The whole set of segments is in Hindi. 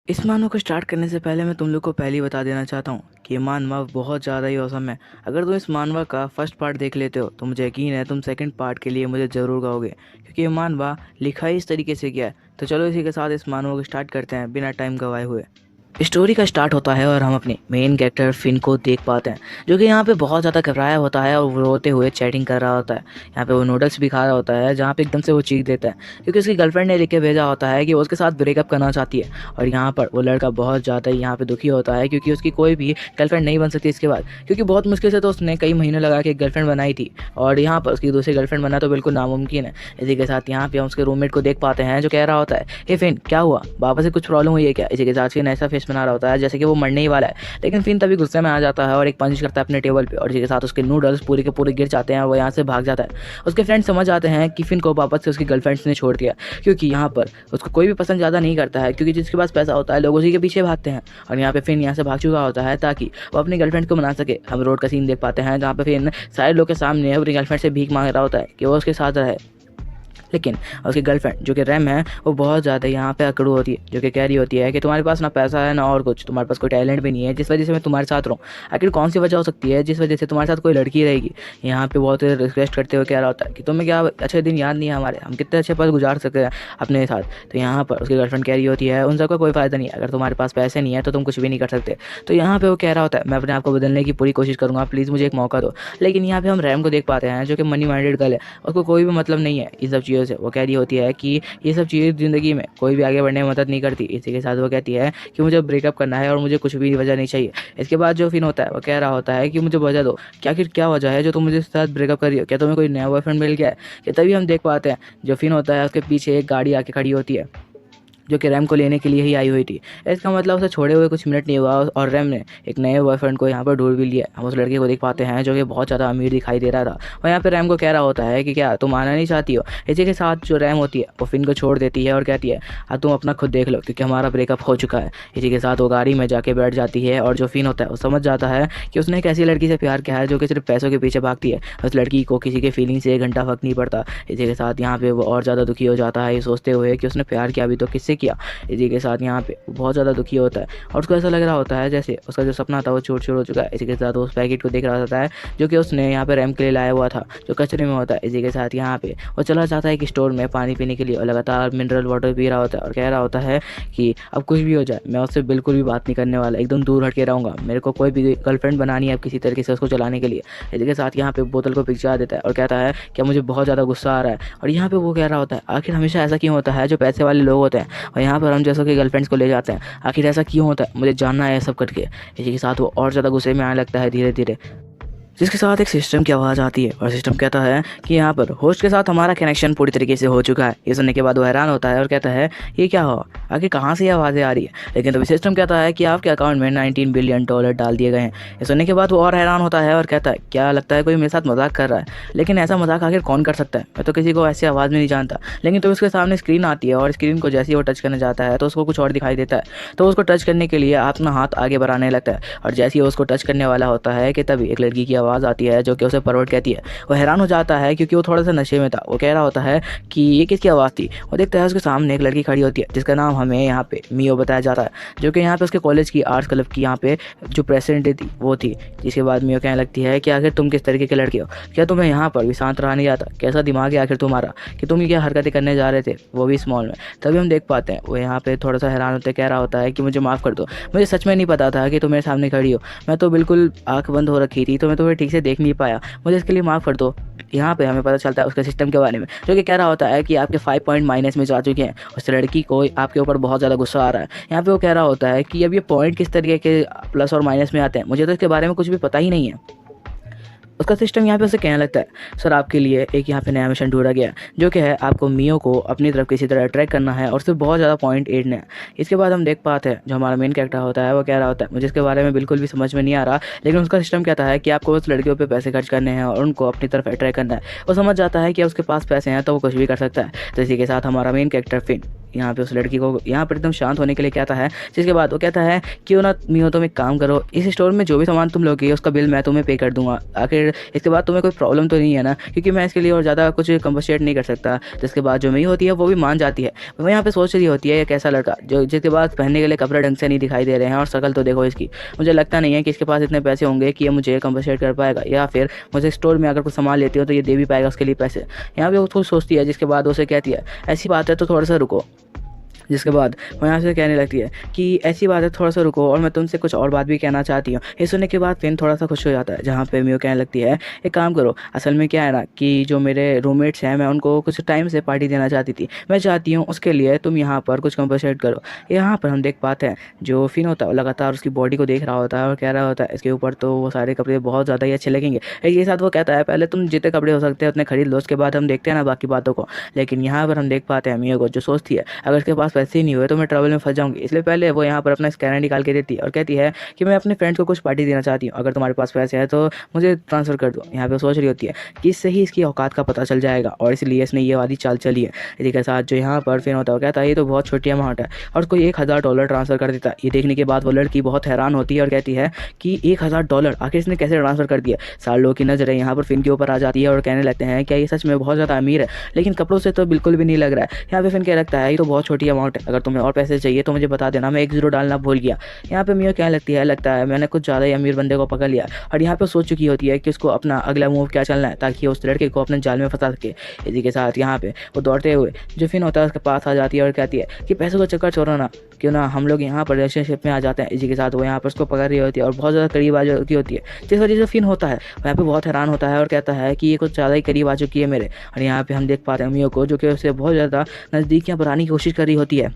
इस मानव को स्टार्ट करने से पहले मैं तुम लोग को पहले ही बता देना चाहता हूँ कि ये मानवा बहुत ज़्यादा ही औसम है। अगर तुम इस मानवा का फर्स्ट पार्ट देख लेते हो तो मुझे यकीन है तुम सेकंड पार्ट के लिए मुझे ज़रूर गाओगे, क्योंकि ये मानवा लिखा ही इस तरीके से किया है। तो चलो इसी के साथ इस मानवा को स्टार्ट करते हैं बिना टाइम गवाए हुए। स्टोरी का स्टार्ट होता है और हम अपने मेन कैरेक्टर फिन को देख पाते हैं, जो कि यहाँ पे बहुत ज़्यादा घबराया होता है और वो रोते हुए चैटिंग कर रहा होता है। यहाँ पे वो नूडल्स भी खा रहा होता है, जहाँ पे एकदम से वो चीख देता है क्योंकि उसकी गर्लफ्रेंड ने लिख के भेजा होता है कि वो उसके साथ ब्रेकअप करना चाहती है। और यहाँ पर वो लड़का बहुत ज़्यादा ही यहाँ पे दुखी होता है क्योंकि उसकी कोई भी गर्लफ्रेंड नहीं बन सकती इसके बाद, क्योंकि बहुत मुश्किल से तो उसने कई महीने लगा के एक गर्लफ्रेंड बनाई थी और यहाँ पर उसकी दूसरी गर्लफ्रेंड बनना तो बिल्कुल नामुमकिन है। इसी के साथ यहाँ पे हम उसके रूममेट को देख पाते हैं जो कह रहा होता है, हे फिन क्या हुआ, बाबा से कुछ प्रॉब्लम हुई है क्या। इसी के साथ फिन ऐसा फेस बना रहा होता है जैसे कि वो मरने ही वाला है, लेकिन फिन तभी गुस्से में आ जाता है और एक पंच करता है अपने टेबल पे और इसी के साथ उसके नूडल्स पूरे के पूरे गिर जाते हैं और वो यहाँ से भाग जाता है। उसके फ्रेंड समझ आते हैं कि फिन को वापस से उसकी गर्लफ्रेंड्स ने छोड़ दिया, क्योंकि यहाँ पर उसको कोई भी पसंद ज़्यादा नहीं करता है, क्योंकि जिसके पास पैसा होता है लोग उसी के पीछे भागते हैं। और यहाँ पे फिन यहाँ से भाग चुका होता है ताकि वो अपनी गर्लफ्रेंड को मना सके। हम रोड का सीन देख पाते हैं जहाँ पे फिन सारे लोग के सामने अपनी गर्लफ्रेंड से भीख मांग रहा होता है कि वो उसके साथ रहे, लेकिन उसकी गर्लफ्रेंड जो कि रैम है वो बहुत ज़्यादा यहाँ पे अकड़ू होती है, जो कि कह रही होती है कि तुम्हारे पास ना पैसा है ना और कुछ, तुम्हारे पास कोई टैलेंट भी नहीं है जिस वजह से मैं तुम्हारे साथ रहूँ। आखिर कौन सी वजह हो सकती है जिस वजह से तुम्हारे साथ कोई लड़की रहेगी। यहाँ पे बहुत रिक्वेस्ट करते हुए कह रहा होता है कि तुम्हें क्या अच्छे दिन याद नहीं है हमारे, हम कितने अच्छे पल गुजार सकते हैं अपने साथ। तो यहाँ पर उसकी गर्लफ्रेंड कह रही होती है उन सबका कोई फ़ायदा नहीं है, अगर तुम्हारे पास पैसे नहीं है तो तुम कुछ भी नहीं कर सकते। तो यहाँ पे वो कह रहा होता है मैं अपने आप को बदलने की पूरी कोशिश करूँगा, प्लीज़ मुझे एक मौका दो। लेकिन यहाँ पे हम रैम को देख पाते हैं जो कि मनी माइंडेड गर्ल है, उसको कोई भी मतलब नहीं है इन सब चीज़ों से। वो कह रही होती है कि ये सब चीज़ें ज़िंदगी में कोई भी आगे बढ़ने में मदद नहीं करती। इसी के साथ वो कहती है कि मुझे ब्रेकअप करना है और मुझे कुछ भी वजह नहीं चाहिए। इसके बाद जो फिन होता है वो कह रहा होता है कि मुझे वजह दो, क्या आखिर क्या वजह है जो तुम मुझे साथ ब्रेकअप कर रही हो, क्या तुम्हें कोई नया बॉयफ्रेंड मिल गया है। कि तभी हम देख पाते हैं जो फिन होता है उसके पीछे एक गाड़ी आके खड़ी होती है जो कि रैम को लेने के लिए ही आई हुई थी। इसका मतलब उसे छोड़े हुए कुछ मिनट नहीं हुआ और रैम ने एक नए बॉयफ्रेंड को यहाँ पर ढूंढ भी लिया। हम उस लड़के को देख पाते हैं जो कि बहुत ज़्यादा अमीर दिखाई दे रहा था और यहाँ पे रैम को कह रहा होता है कि क्या तुम आना नहीं चाहती हो। इसी के साथ जो रैम होती है वो फिन को छोड़ देती है और कहती है हाँ तुम अपना खुद देख लो क्योंकि हमारा ब्रेकअप हो चुका है। इसी के साथ वो गाड़ी में जाके बैठ जाती है और जो फिन होता है वो समझ जाता है कि उसने एक ऐसी लड़की से प्यार किया है जो कि सिर्फ पैसों के पीछे भागती है। उस लड़की को किसी के फीलिंग से एक घंटा फर्क नहीं पड़ता। इसी के साथ यहाँ पे वो और ज़्यादा दुखी हो जाता है ये सोचते हुए कि उसने प्यार किया भी तो किससे किया। इसी के साथ यहाँ पे बहुत ज़्यादा दुखी होता है और उसको ऐसा लग रहा होता है जैसे उसका जो सपना था वो चूर चूर हो चुका है। इसी के साथ वो उस पैकेट को देख रहा होता है जो कि उसने यहाँ पे रैम के लिए लाया हुआ था जो कचरे में होता है। इसी के साथ यहाँ पे वो चला जाता है कि स्टोर में पानी पीने के लिए और लगातार मिनरल वाटर पी रहा होता है और कह रहा होता है कि अब कुछ भी हो जाए मैं उससे बिल्कुल भी बात नहीं करने वाला, एकदम दूर हट के रहूँगा, मेरे को कोई भी गर्लफ्रेंड बनानी है अब किसी तरीके से उसको चलाने के लिए। इसी के साथ यहाँ पे बोतल को पिघला देता है और कहता है कि मुझे बहुत ज़्यादा गुस्सा आ रहा है। और यहाँ पे वो कह रहा होता है आखिर हमेशा ऐसा क्यों होता है जो पैसे वाले लोग होते हैं और यहाँ पर हम जैसों के गर्लफ्रेंड्स को ले जाते हैं, आखिर ऐसा क्यों होता है, मुझे जानना है सब करके। इसी के साथ वो और ज़्यादा गुस्से में आने लगता है धीरे धीरे, जिसके साथ एक सिस्टम की आवाज़ आती है और सिस्टम कहता है कि यहाँ पर होस्ट के साथ हमारा कनेक्शन पूरी तरीके से हो चुका है। ये सुनने के बाद वो हैरान होता है और कहता है ये क्या हो, आगे कहाँ से ये आवाज़ें आ रही है। लेकिन तभी सिस्टम कहता है कि आपके अकाउंट में $19 बिलियन डाल दिए गए हैं। ये सुनने के बाद वो और हैरान होता है और कहता है क्या लगता है कोई मेरे साथ मजाक कर रहा है, लेकिन ऐसा मजाक आखिर कौन कर सकता है, मैं तो किसी को ऐसी आवाज़ में नहीं जानता। लेकिन तो उसके सामने स्क्रीन आती है और स्क्रीन को जैसे ही वो टच करने जाता है तो उसको कुछ और दिखाई देता है। तो उसको टच करने के लिए अपना हाथ आगे बढ़ाने लगता है और जैसे ही उसको टच करने वाला होता है कि तभी एक लड़की की आवाज़ आती है जो उसे परवर्ट कहती है। वो हैरान हो जाता है क्योंकि वो थोड़ा सा नशे में था। वो कह रहा होता है कि ये किसकी आवाज़ थी। वो देखता है उसके सामने एक लड़की खड़ी होती है जिसका नाम हमें यहाँ पे मियो बताया जाता है, जो कि यहाँ पे उसके कॉलेज की आर्ट्स क्लब की यहाँ पे जो प्रेसिडेंट थी वो थी। जिसके बाद मियो कहने लगती है कि आखिर तुम किस तरीके के लड़के हो, क्या तुम्हें यहाँ पर भी शांत रहा नहीं आता, कैसा दिमाग है आखिर तुम्हारा कि तुम क्या हरकतें करने जा रहे थे वो भी स्मॉल में। तभी हम देख पाते हैं वो यहाँ पे थोड़ा सा हैरान होते कह रहा होता है कि मुझे माफ़ कर दो, मुझे सच में नहीं पता था कि तुम मेरे सामने खड़ी हो, मैं तो बिल्कुल आँख बंद हो रखी थी तो मैं तुम्हें ठीक से देख नहीं पाया, मुझे इसके लिए माफ़ कर दो। यहाँ पे हमें पता चलता है उसके सिस्टम के बारे में जो कि कह रहा होता है कि आपके 5 पॉइंट माइनस में जा चुके हैं। उस लड़की को आपके ऊपर बहुत ज़्यादा गुस्सा आ रहा है। यहाँ पे वो कह रहा होता है कि अब ये पॉइंट किस तरीके के प्लस और माइनस में आते हैं, मुझे तो इसके बारे में कुछ भी पता ही नहीं है। उसका सिस्टम यहाँ पे उसे कहने लगता है सर आपके लिए एक यहाँ पे नया मिशन ढूंढा गया जो कि है आपको मियो को अपनी तरफ किसी तरह अट्रैक्ट करना है और सिर्फ बहुत ज़्यादा पॉइंट एडना है। इसके बाद हम देख पाते हैं जो हमारा मेन कैरेक्टर होता है वो कह रहा होता है मुझे इसके बारे में बिल्कुल भी समझ में नहीं आ रहा, लेकिन उसका सिस्टम कहता है कि आपको उस लड़कियों पर पैसे खर्च करने हैं और उनको अपनी तरफ अट्रैक्ट करना है। वो समझ जाता है कि उसके पास पैसे हैं तो वो कुछ भी कर सकता है। तो इसी के साथ हमारा मेन कैरेक्टर फिन यहाँ पे उस लड़की को यहाँ पर एकदम शांत होने के लिए कहता है, जिसके बाद वो कहता है क्यों ना मियो तुम एक काम करो, इस स्टोर में जो भी सामान तुम लोगे उसका बिल मैं तुम्हें पे कर दूंगा, आखिर इसके बाद तुम्हें कोई प्रॉब्लम तो नहीं है ना, क्योंकि मैं इसके लिए और ज़्यादा कुछ कंपनसेट नहीं कर सकता। जिसके बाद जो मियो होती है वो भी मान जाती है। वो यहाँ पे सोच रही होती है ये कैसा लड़का जो जिसके बाद पहनने के लिए कपड़े ढंग से नहीं दिखाई दे रहे हैं और शक्ल तो देखो इसकी, मुझे लगता नहीं है कि इसके पास इतने पैसे होंगे कि ये मुझे कंपनसेट कर पाएगा, या फिर मुझे स्टोर में अगर कुछ सामान लेती हो तो ये दे भी पाएगा उसके लिए पैसे। यहाँ पे वो खुद सोचती है, जिसके बाद उसे कहती है ऐसी बात है तो थोड़ा सा रुको। जिसके बाद वो यहाँ से कहने लगती है कि ऐसी बात है थोड़ा सा रुको और मैं तुमसे कुछ और बात भी कहना चाहती हूँ। ये सुनने के बाद फिन थोड़ा सा खुश हो जाता है, जहाँ पे मियो कहने लगती है एक काम करो, असल में क्या है ना कि जो मेरे रूममेट्स हैं मैं उनको कुछ टाइम से पार्टी देना चाहती थी, मैं चाहती हूँ उसके लिए तुम यहाँ पर कुछ कंपनसेट करो। यहाँ पर हम देख पाते हैं जो फिन होता है लगातार उसकी बॉडी को देख रहा होता है और कह रहा होता है इसके ऊपर तो वो सारे कपड़े बहुत ज़्यादा ही अच्छे लगेंगे। एक के साथ वो कहता है पहले तुम जितने कपड़े हो सकते हैं उतने खरीद लो, उसके बाद हम देखते हैं ना बाकी बातों को। लेकिन यहाँ पर हम देख पाते हैं मियो को जो सोचती है अगर इसके पास पैसे ही नहीं हुए तो मैं ट्रबल में फंस जाऊंगी, इसलिए पहले वो यहाँ पर अपना स्कैनर निकाल के देती है और कहती है कि मैं अपने फ्रेंड्स को कुछ पार्टी देना चाहती हूँ, अगर तुम्हारे पास पैसे हैं तो मुझे ट्रांसफ़र कर दो। यहाँ पे सोच रही होती है कि इससे ही इसकी औकात का पता चल जाएगा और इसलिए इसने ये वाली चाल चली है। इसी के साथ जो यहाँ पर फिर होता है कहता है ये तो बहुत छोटी अमाउंट है और उसको $1000 ट्रांसफ़र कर देता है। ये देखने के बाद वो लड़की बहुत हैरान होती है और कहती है कि $1000 आखिर इसने कैसे ट्रांसफ़र कर दिया। सारे लोगों की नज़रें यहाँ पर फिन के ऊपर आ जाती है और कहने लगते हैं क्या ये सच में बहुत ज़्यादा अमीर है, लेकिन कपड़ों से तो बिल्कुल भी नहीं लग रहा है। यहाँ पे फिन क्या लगता है ये तो बहुत छोटी अमाउंट है, अगर तुम्हें और पैसे चाहिए तो मुझे बता देना, मैं 1 ज़ीरो डालना भूल गया। यहाँ पे मियो क्या लगती है लगता है मैंने कुछ ज़्यादा ही अमीर बंदे को पकड़ लिया और यहाँ पे सोच चुकी होती है कि उसको अपना अगला मूव क्या चलना है ताकि उस लड़के को अपने जाल में फंसा सके। इसी के साथ यहाँ पे वो दौड़ते हुए जो फिन होता है उसके पास आ जाती है और कहती है कि पैसों का चक्कर छोड़ो ना, क्यों ना हम लोग यहाँ पर रिलेशनशिप में आ जाते हैं। इसी के साथ वो यहाँ पर उसको पकड़ रही होती है और बहुत ज़्यादा करीब आ चुकी होती है, जिस वजह से फिन होता है वहाँ पे बहुत हैरान होता है और कहता है कि ये कुछ ज़्यादा ही करीब आ चुकी है मेरे। और यहाँ पे हम देख पाते हैं मियो को जो कि उससे बहुत ज़्यादा नज़दीकियाँ बनाने की कोशिश कर रही होती है।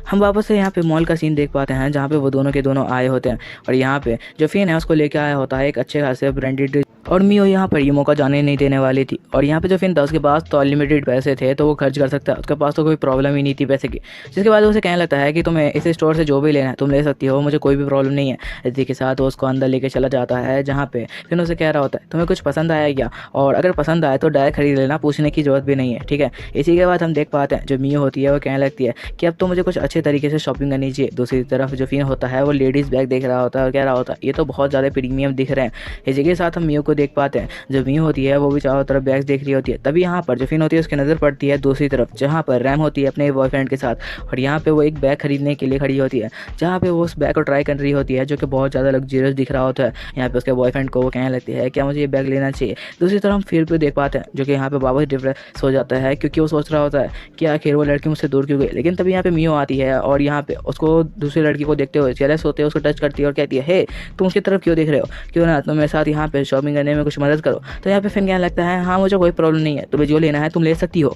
हम वापस से यहाँ पे मॉल का सीन देख पाते हैं जहाँ पे वो दोनों के दोनों आए होते हैं और यहाँ पे जो फिन है उसको लेके आया होता है एक अच्छे खासे ब्रांडेड, और मियो यहाँ पर ये मौका जाने नहीं देने वाली थी। और यहाँ पे जो फिन था उसके पास तो अनलिमिटेड पैसे थे तो वो खर्च कर सकता है, उसके पास तो कोई प्रॉब्लम ही नहीं थी पैसे की। जिसके बाद उसे कहने लगता है कि तुम्हें इस स्टोर से जो भी लेना है तुम ले सकती हो, मुझे कोई भी प्रॉब्लम नहीं है। इसी के साथ वो उसको अंदर लेके चला जाता है जहाँ पे फिर उसे कह रहा होता है तुम्हें कुछ पसंद आया क्या, और अगर पसंद आए तो डायरेक्ट खरीद लेना, पूछने की जरूरत भी नहीं है, ठीक है। इसी के बाद हम देख पाते हैं जो मियो होती है वो कहने लगती है कि अब तो मुझे कुछ अच्छे तरीके से शॉपिंग करनी चाहिए। दूसरी तरफ जो फिन होता है वो लेडीज़ बैग देख रहा होता है और कह रहा होता है ये तो बहुत ज़्यादा प्रीमियम दिख रहे हैं। इसी के साथ हम मियो को देख पाते हैं जो मियो होती है वो भी चारों तरफ बैग्स देख रही होती है। तभी यहाँ पर जो फिन होती है उसकी नज़र पड़ती है दूसरी तरफ जहाँ पर रैम होती है अपने बॉयफ्रेंड के साथ, और यहाँ पे वो एक बैग खरीदने के लिए खड़ी होती है जहाँ पे वो उस बैग को ट्राई कर रही होती है जो कि बहुत ज़्यादा लग्जरियस दिख रहा होता है। यहाँ पे उसके बॉयफ्रेंड को वो कहने लगती है क्या मुझे ये बैग लेना चाहिए। दूसरी तरफ हम फिर भी देख पाते हैं जो कि यहाँ पे वापस डिप्रेस हो जाता है क्योंकि वो सोच रहा होता है कि आखिर वो लड़की मुझसे दूर क्यों गई। लेकिन तभी यहाँ पे मियो आती है और यहाँ पे उसको दूसरी लड़की को देखते हुए जेलस होते हैं उसको टच करती है और कहती है हे तुम उसकी तरफ क्यों देख रहे हो, क्यों ना तुम मेरे साथ यहाँ पे शॉपिंग करने में कुछ मदद करो। तो यहाँ पे फिर कहने लगता है हाँ मुझे कोई प्रॉब्लम नहीं है, तुम्हें जो लेना है तुम ले सकती हो।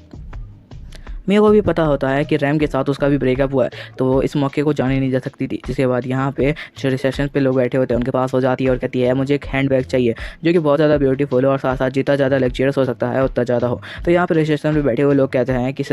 मेरे को भी पता होता है कि रैम के साथ उसका भी ब्रेकअप हुआ है तो वो इस मौके को जाने नहीं जा सकती थी। जिसके बाद यहाँ पे जो रिसेप्शन पे लोग बैठे होते हैं उनके पास हो जाती है और कहती है मुझे एक हैंड बैग चाहिए जो कि बहुत ज़्यादा ब्यूटीफुल हो और साथ साथ जितना ज़्यादा लग्जरियस हो सकता है उतना ज़्यादा हो। तो यहाँ पर रिसेप्शन पे बैठे हुए लोग कहते हैं कि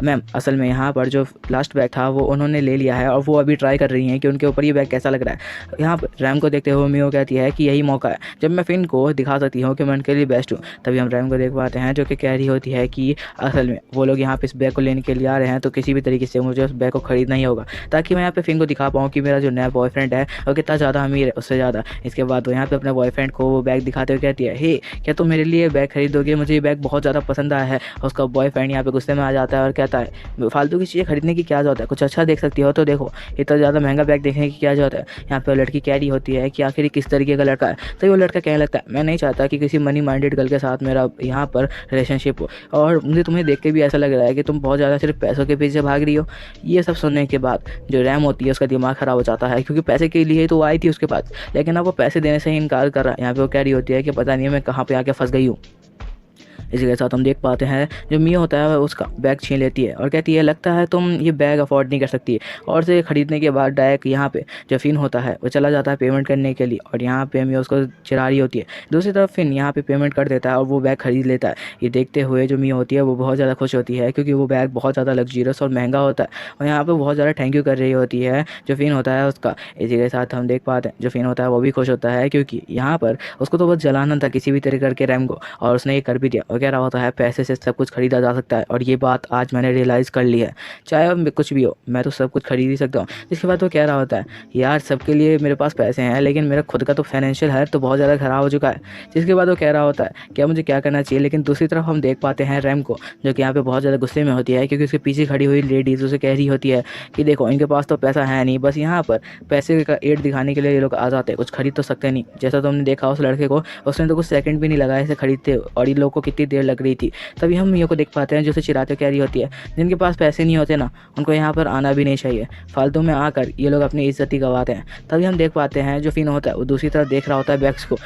मैम असल में यहाँ पर जो लास्ट बैग था वो उन्होंने ले लिया है और वो अभी ट्राई कर रही हैं कि उनके ऊपर ये बैग कैसा लग रहा है। यहाँ पर रैम को देखते हुए मियो कहती है कि यही मौका है जब मैं फिन को दिखा सकती हूँ कि मैं उनके लिए बेस्ट हूँ। तभी हम रैम को देख पाते हैं जो कि कह रही होती है कि असल में वो लोग यहाँ पर इस बैग को लेने के लिए आ रहे हैं तो किसी भी तरीके से मुझे उस बैग को खरीदना ही होगा ताकि मैं यहाँ पे फिन को दिखा पाऊँ कि मेरा जो नया बॉयफ्रेंड है वो कितना ज़्यादा अमीर है उससे ज़्यादा। इसके बाद वो यहाँ पे अपने बॉयफ्रेंड को वो बैग दिखाते हुए कहती है हे क्या तुम मेरे लिए बैग खरीदोगे, मुझे ये बैग बहुत ज़्यादा पसंद आया है। उसका बॉयफ्रेंड यहाँ पे गुस्से में आ जाता है और कहता है फालतू की चीज़ें खरीदने की क्या जरूरत है, कुछ अच्छा देख सकती हो तो देखो, इतना ज़्यादा महंगा बैग देखने की क्या जरूरत है। यहाँ पे लड़की कह रही होती है कि आखिर किस तरीके का लड़का है। तो वो लड़का कहने लगता है मैं नहीं चाहता कि किसी मनी माइंडेड गर्ल के साथ मेरा यहाँ पर रिलेशनशिप हो, और मुझे तुम्हें देख के भी ऐसा लग रहा है कि तुम बहुत ज़्यादा सिर्फ पैसों के पीछे भाग रही हो। ये सब सुनने के बाद जो रैम होती है उसका दिमाग ख़राब हो जाता है क्योंकि पैसे के लिए तो आई थी उसके पास, लेकिन अब वो पैसे देने से ही इनकार कर रहा है। यहाँ पे वो कह रही होती है कि पता नहीं मैं कहाँ पे आके फंस गई हूँ। इसी के साथ हम देख पाते हैं जो मियो होता है उसका बैग छीन लेती है और कहती है लगता है तुम ये बैग अफोर्ड नहीं कर सकती, और से खरीदने के बाद डायरेक्ट यहाँ पे जो फिन होता है वो चला जाता है पेमेंट करने के लिए, और यहाँ पे मियो उसको चिढ़ा रही होती है। दूसरी तरफ फिन यहाँ पे पेमेंट कर देता है और वो बैग खरीद लेता है। ये देखते हुए जो मियो होती है वो बहुत ज़्यादा खुश होती है क्योंकि वो बैग बहुत ज़्यादा लग्जरियस और महंगा होता है, और यहाँ पर बहुत ज़्यादा थैंक यू कर रही होती है जो फिन होता है उसका। इसी के साथ हम देख पाते हैं जो फिन होता है वो भी खुश होता है क्योंकि यहाँ पर उसको तो बस जलाना था किसी भी तरह करके रैम को, और उसने ये कर भी दिया। और कह रहा होता है पैसे से सब कुछ खरीदा जा सकता है और ये बात आज मैंने रियलाइज़ कर ली है, चाहे अब कुछ भी हो मैं तो सब कुछ खरीद ही सकता हूँ। जिसके बाद वो कह रहा होता है यार सबके लिए मेरे पास पैसे हैं लेकिन मेरा खुद का तो फाइनेंशियल हेल्थ तो बहुत ज़्यादा ख़राब हो चुका है। जिसके बाद वो कह रहा होता है क्या मुझे क्या करना चाहिए, लेकिन दूसरी तरफ हम देख पाते हैं रैम को, जो कि यहाँ पे बहुत ज़्यादा गुस्से में होती है क्योंकि उसके पीछे खड़ी हुई लेडीज़ उसे कह रही होती है कि देखो इनके पास तो पैसा है नहीं, बस यहाँ पर पैसे का एड दिखाने के लिए ये लोग आ जाते हैं, कुछ खरीद तो सकते नहीं। जैसा तुमने देखा उस लड़के को, उसने तो कुछ सेकंड भी नहीं लगाया इसे खरीदते और इन लोगों को कितनी देर लग रही थी। तभी हम मियो को देख पाते हैं जो उसे चिढ़ाते कह रही होती है जिनके पास पैसे नहीं होते ना उनको यहाँ पर आना भी नहीं चाहिए, फालतू में आकर ये लोग अपनी इज्जत ही गंवाते हैं। तभी हम देख पाते हैं जो फिन होता है वो दूसरी तरफ देख रहा होता है बैग्स को।